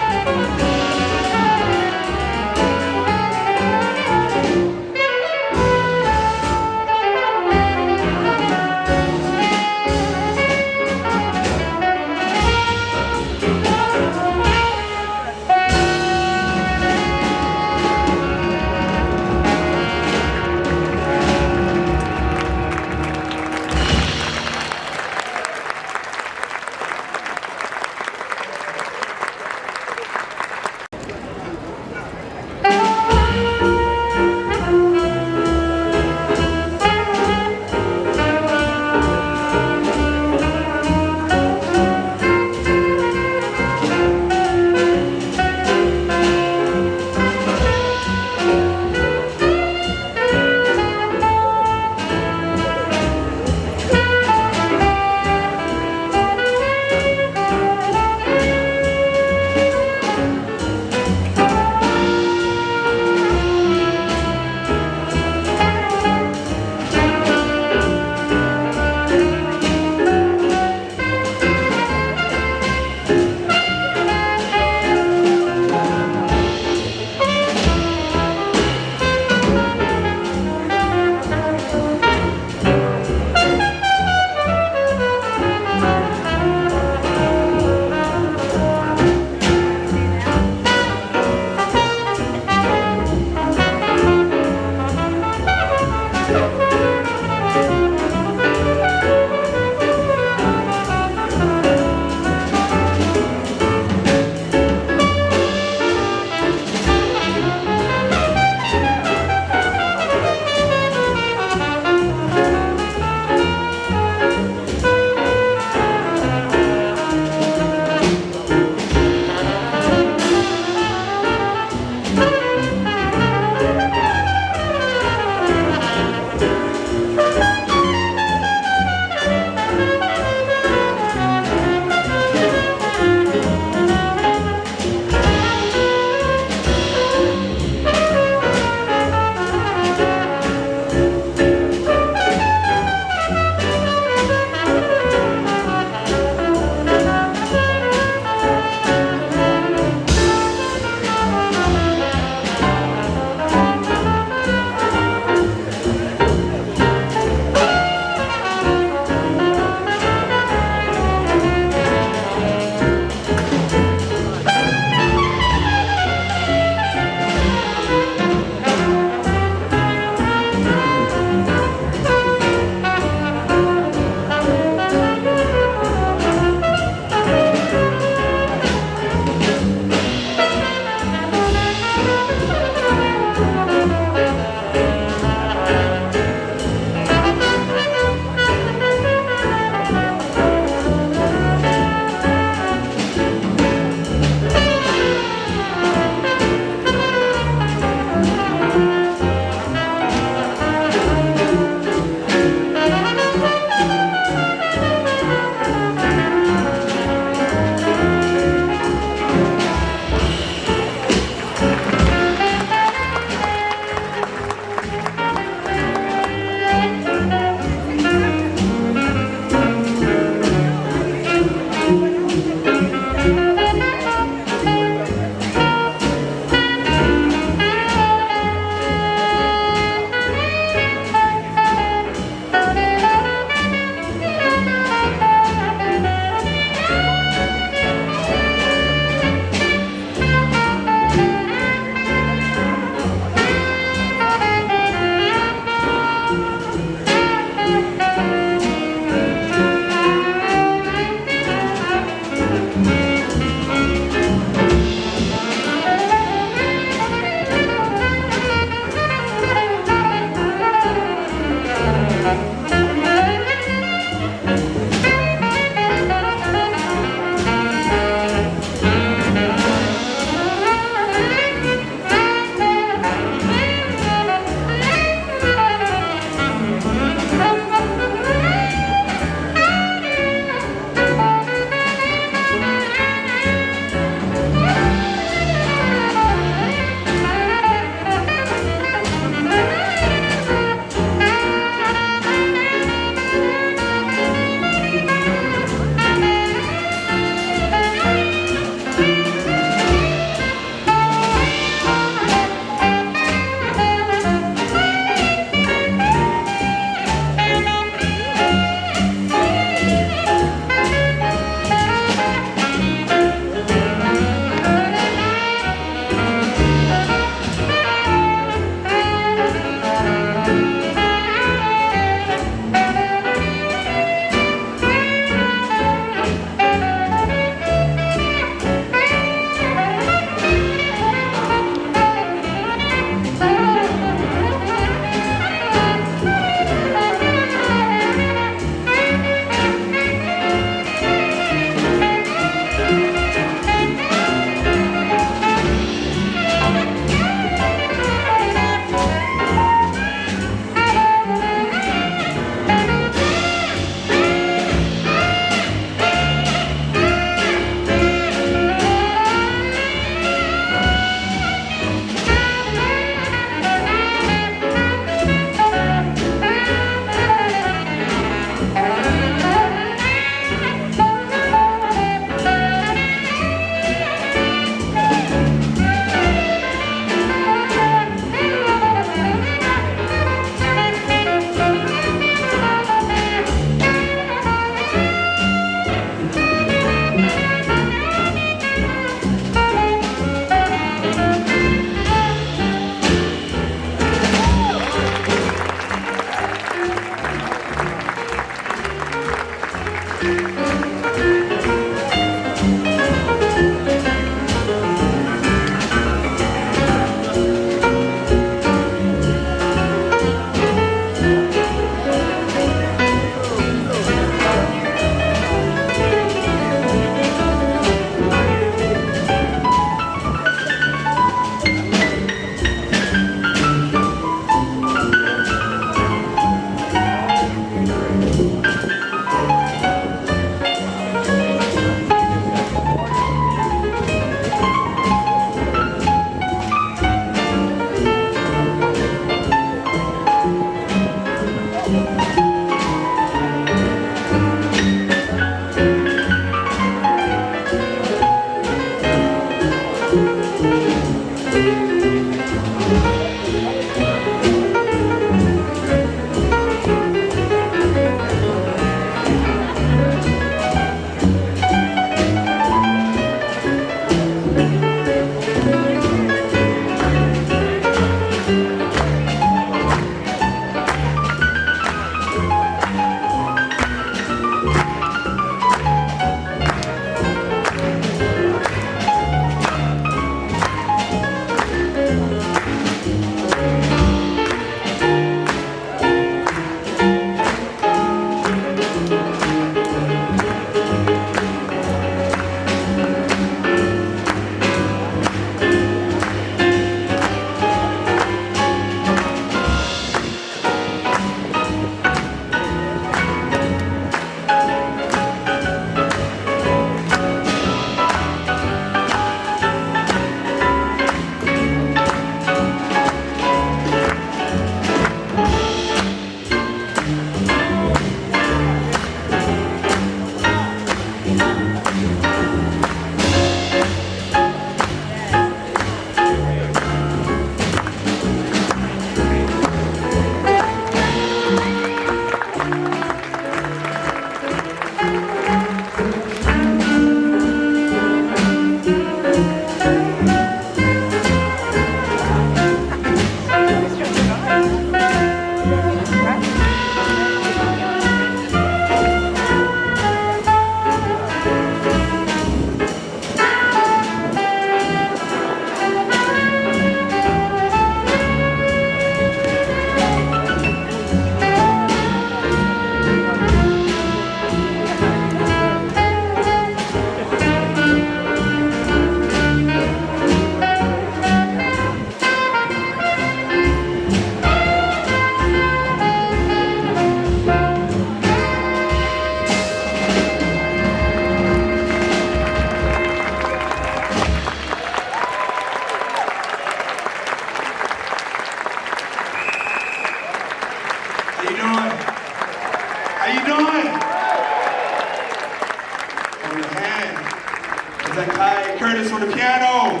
Zakai Curtis on the piano.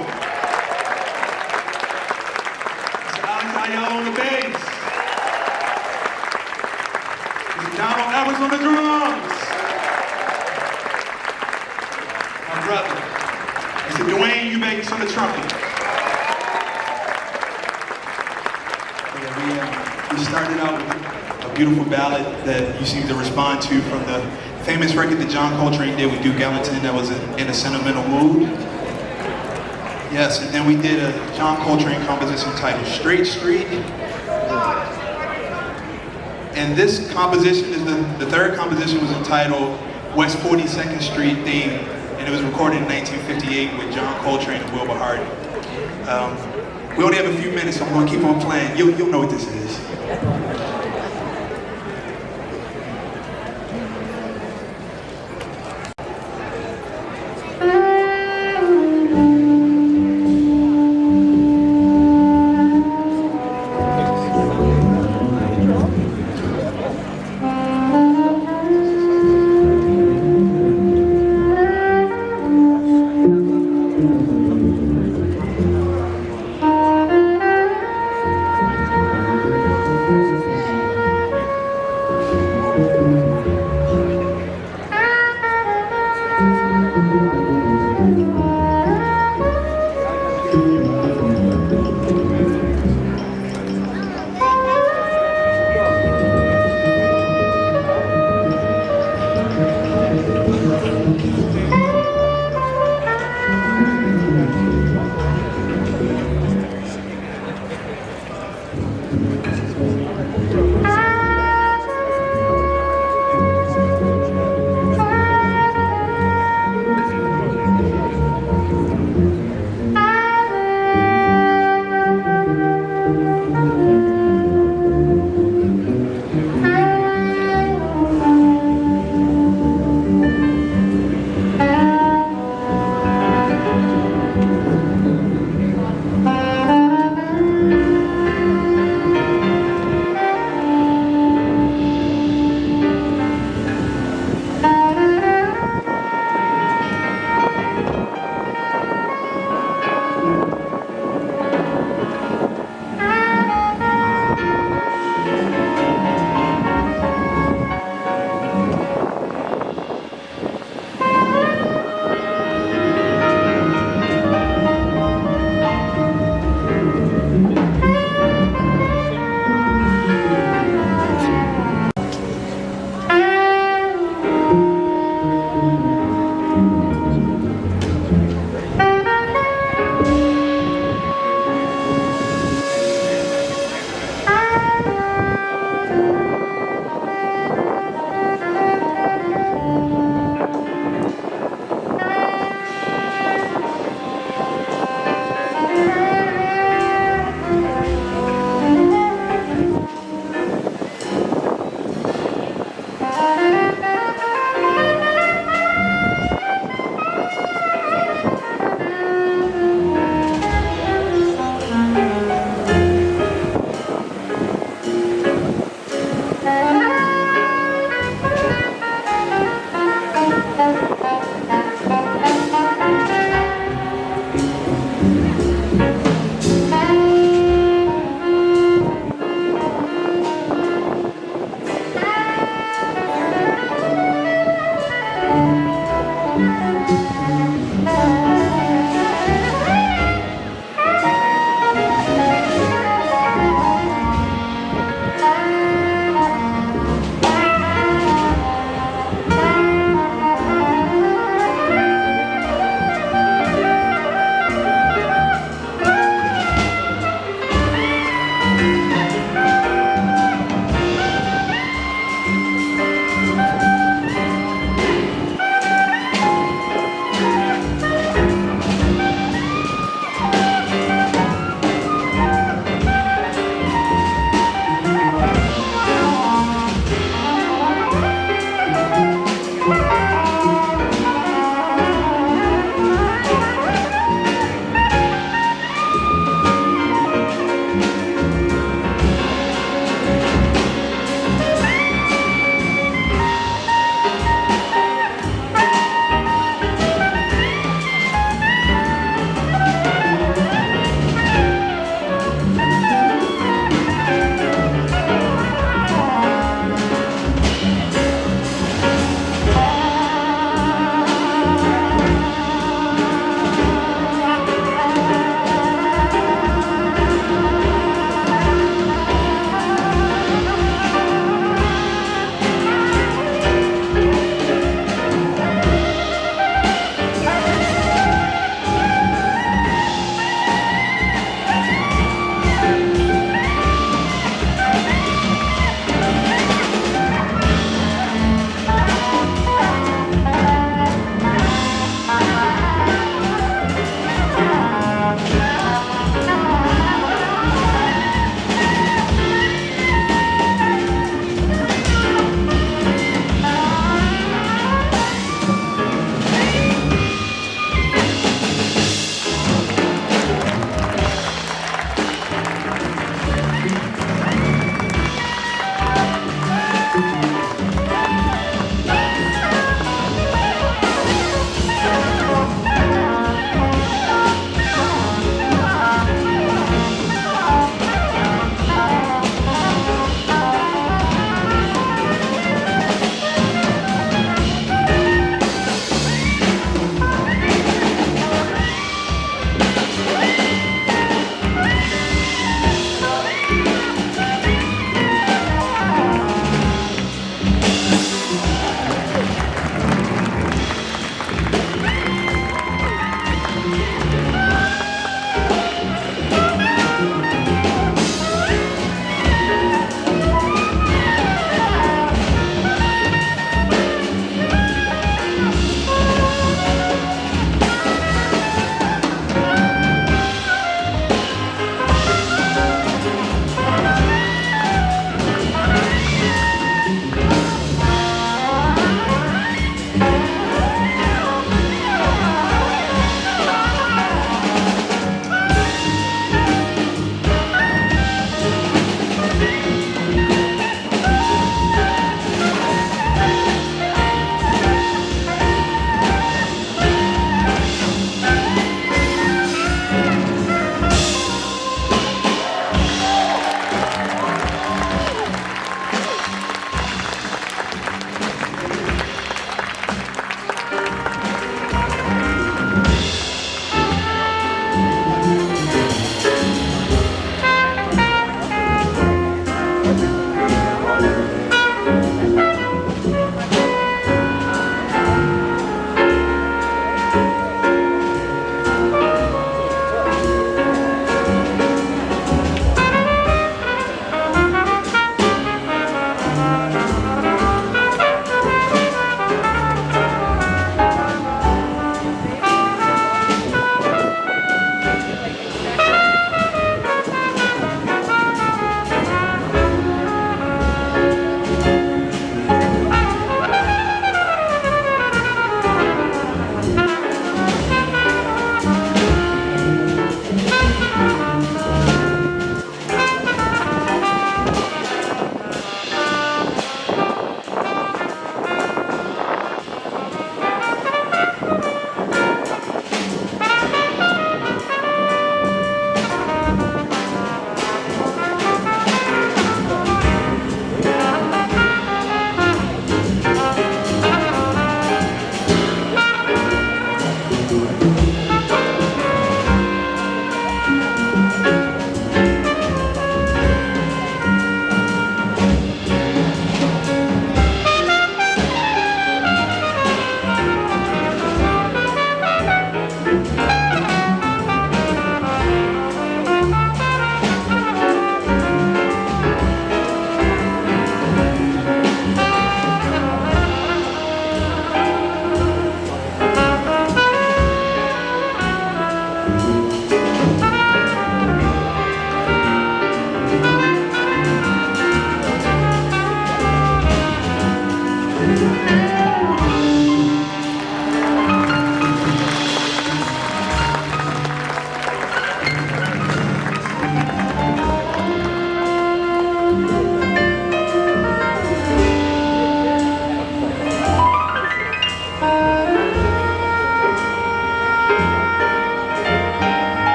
Mr. Alex Ayala on the bass. Mr. Donald Evans on the drums. My brother, Mr. Dwayne Eubanks on the trumpet. We started out with a beautiful ballad that you seem to respond to from the famous record that John Coltrane did with Duke Ellington that was in a sentimental mood. Yes, and then we did a John Coltrane composition titled Straight Street. And this composition is the third composition was entitled West 42nd Street Theme, and it was recorded in 1958 with John Coltrane and Wilbur Hardy. We only have a few minutes, so I'm going to keep on playing. You'll know what this is.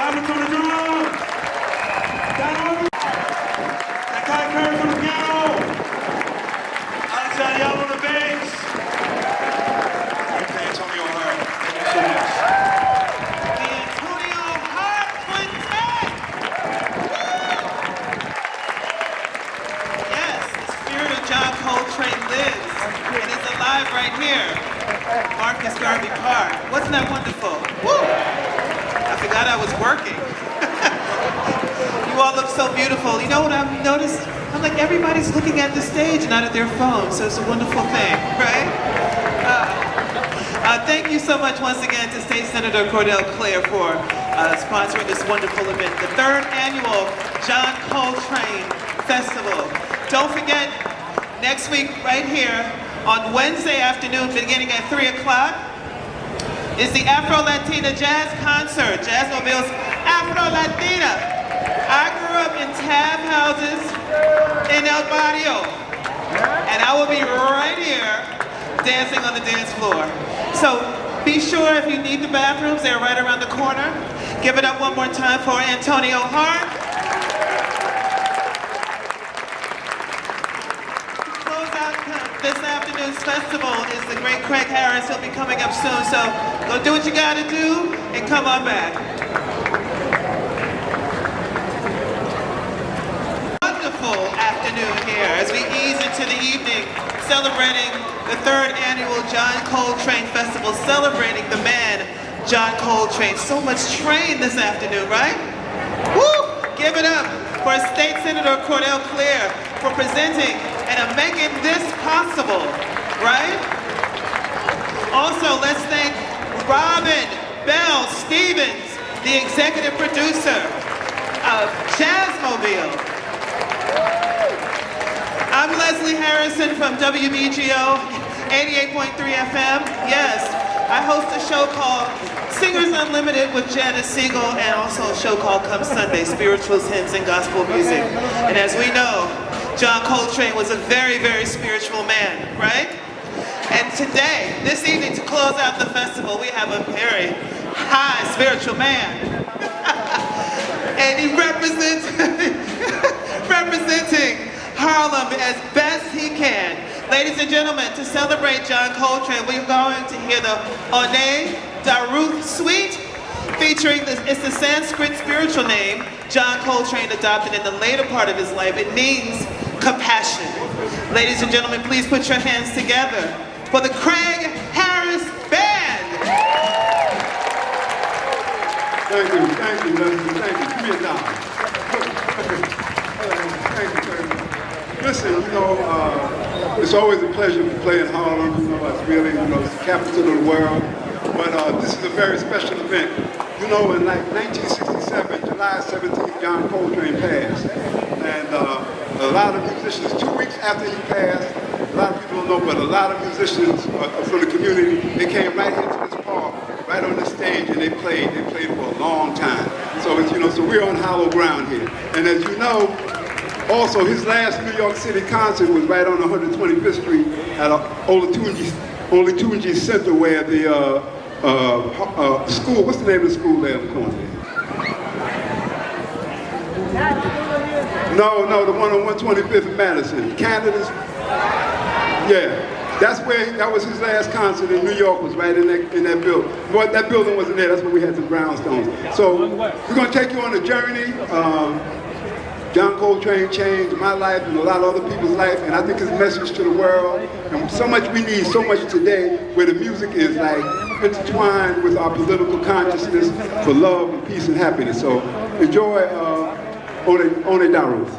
Roberts on the drums. Nakai Curry on the piano. Alex Ayala on the bass. Okay, Antonio Hart. Thank you so much. The Antonio Hart Quintet. Yes, the spirit of John Coltrane lives and is alive right here. Marcus Garvey Park. Wasn't that wonderful? Woo! I forgot I was working. You all look so beautiful. You know what I've noticed? I'm like, everybody's looking at the stage, not at their phone, so it's a wonderful thing, right? Thank you so much once again to State Senator Cordell Cleare for sponsoring this wonderful event, the 3rd annual John Coltrane Festival. Don't forget, next week right here on Wednesday afternoon, beginning at 3 o'clock, is the Afro-Latina Jazz Concert, Jazzmobile's Afro-Latina. I grew up in tab houses in El Barrio, and I will be right here dancing on the dance floor. So be sure if you need the bathrooms, they're right around the corner. Give it up one more time for Antonio Hart. To close out this afternoon's festival is the great Craig Harris. He'll be coming up soon, so go do what you gotta do and come on back. Wonderful afternoon here as we ease into the evening, celebrating the 3rd annual John Coltrane Festival, celebrating the man, John Coltrane. So much train this afternoon, right? Woo! Give it up for State Senator Cordell Cleare for presenting and making this possible, right? Also, let's thank Robin Bell Stevens, the executive producer of Jazzmobile. I'm Leslie Harrison from WBGO 88.3 FM. Yes, I host a show called Singers Unlimited with Janice Siegel and also a show called Come Sunday, Spirituals, Hymns, and Gospel Music. And as we know, John Coltrane was a very, very spiritual man, right? And today, this evening, to close out the festival, we have a very high spiritual man. And he representing Harlem as best he can. Ladies and gentlemen, to celebrate John Coltrane, we're going to hear the One Daruth Suite, featuring it's the Sanskrit spiritual name John Coltrane adopted in the later part of his life. It means compassion. Ladies and gentlemen, please put your hands together for the Craig Harris Band. Thank you, Leslie, thank you. Give me a dollar. Thank you very much. Listen, it's always a pleasure to play in Harlem. It's really, it's the capital of the world. But this is a very special event. In like 1967, July 17th, John Coltrane passed. And a lot of musicians, 2 weeks after he passed, a lot of people don't know, but a lot of musicians from the community, they came right into this park, right on the stage, and they played for a long time. So it's, so we're on hollow ground here. And as you know, also his last New York City concert was right on 125th Street at Olatunji Center, where the school, what's the name of the school there in the corner? No, the one on 125th and Madison. Canada's, yeah. That was his last concert in New York, was right in that building. But that building wasn't there, that's where we had the brownstones. So we're gonna take you on a journey. John Coltrane changed my life and a lot of other people's life, and I think his message to the world, and so much we need so much today, where the music is like intertwined with our political consciousness for love and peace and happiness. So enjoy One Daruth.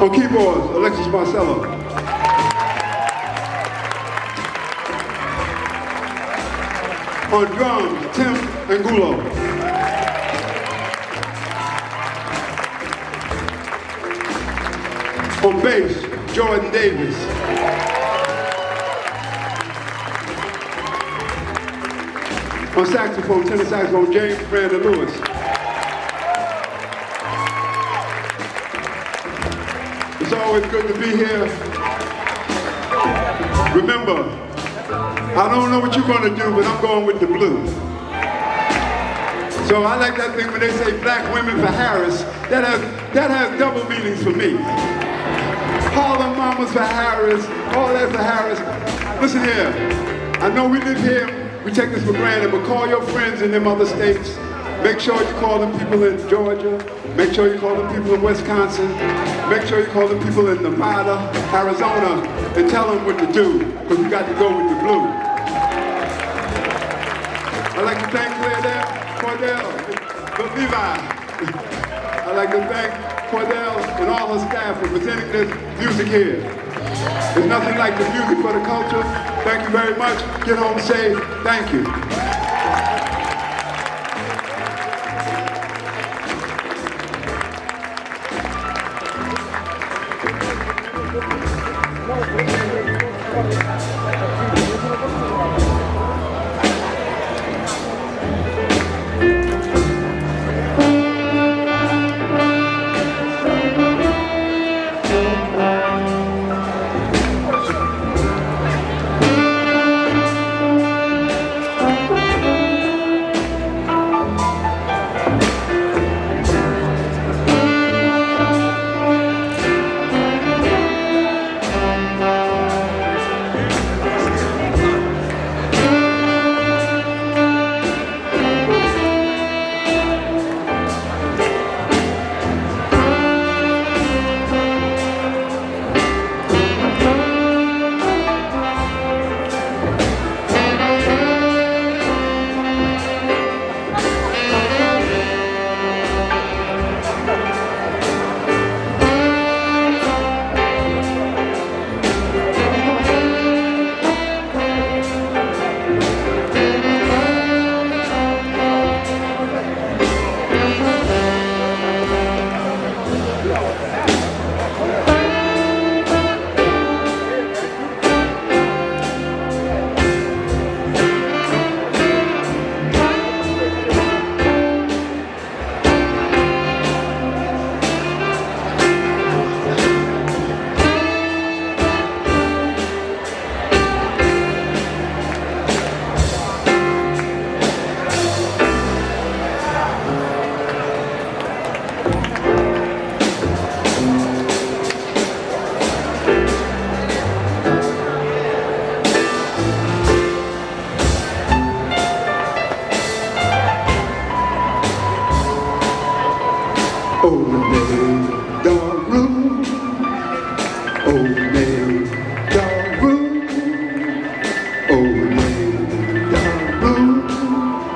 On keyboards, Alexis Marcello. On drums, Tim Angulo. On bass, Jordan Davis. On saxophone, tenor saxophone, James Brandon Lewis. It's always good to be here. Remember, I don't know what you're going to do, but I'm going with the blue. So I like that thing when they say black women for Harris. That has double meanings for me. Harlem Mamas for Harris, all that for Harris. Listen here, I know we live here, we take this for granted, but call your friends in them other states. Make sure you call them people in Georgia. Make sure you call them people in Wisconsin. Make sure you call them people in Nevada, Arizona, and tell them what to do, because we got to go with the blue. I'd like to thank Cleare, Cordell, Levi. I'd like to thank Cordell and all her staff for presenting this music here. There's nothing like the music for the culture. Thank you very much. Get home safe. Thank you.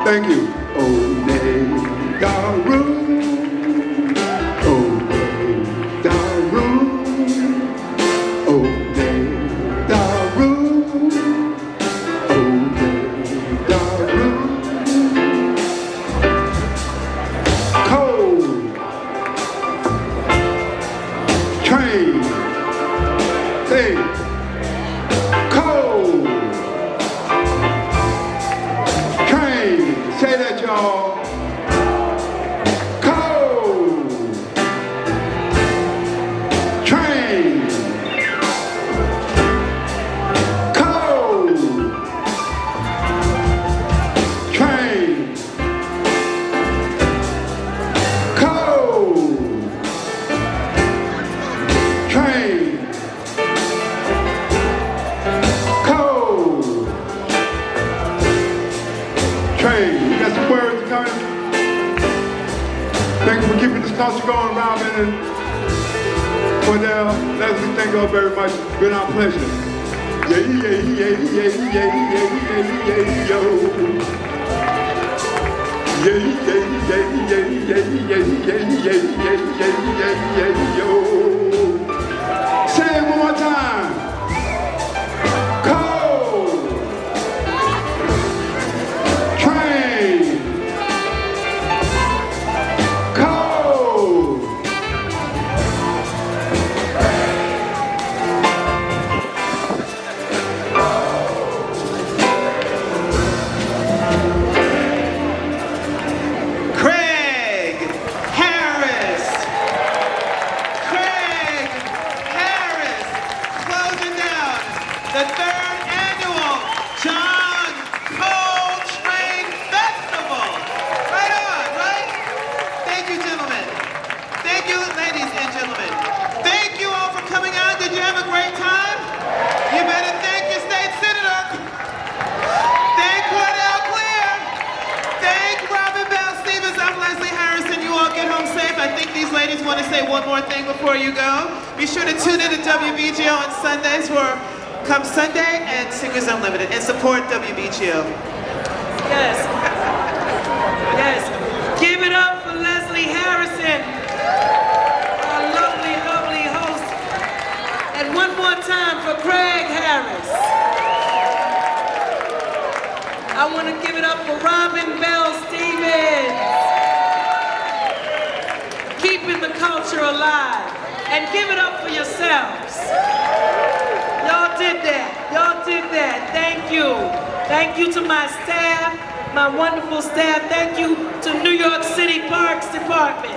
Thank you. Say that, y'all. Cold. Train. Cold. Train. Cold. Train. Cold. Train. You got some words coming? Thank you for keeping this culture going, Robin and Cordell. Leslie, thank you all very much. It's been our pleasure. Yeah, yo. Yo. Say it one more time. Cold. Train. Cold. Craig Harris. Craig Harris, closing down the 3rd annual John Coltrane Festival. Right on, right? Thank you, gentlemen. Thank you, ladies and gentlemen. Thank you all for coming out. Did you have a great time? You better thank your state senator. Thank Cordell Cleare. Thank Robin Bell Stevens. I'm Leslie Harrison. You all get home safe. I think these ladies want to say one more thing before you go. Be sure to tune in to WBGO on Sundays for Come Sunday and Singers Unlimited and support WBGO. Yes. Yes. Give it up for Leslie Harrison, our lovely, lovely host. And one more time for Craig Harris. I want to give it up for Robin Bell Stevens. Keeping the culture alive. And give it up for yourselves. Y'all did that. Y'all did that. Thank you. Thank you to my staff, my wonderful staff. Thank you to New York City Parks Department.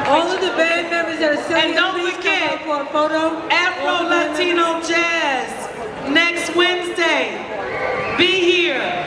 All of the band members that are sitting, And don't please forget, come up for a photo. Afro Latino Jazz next Wednesday. Be here.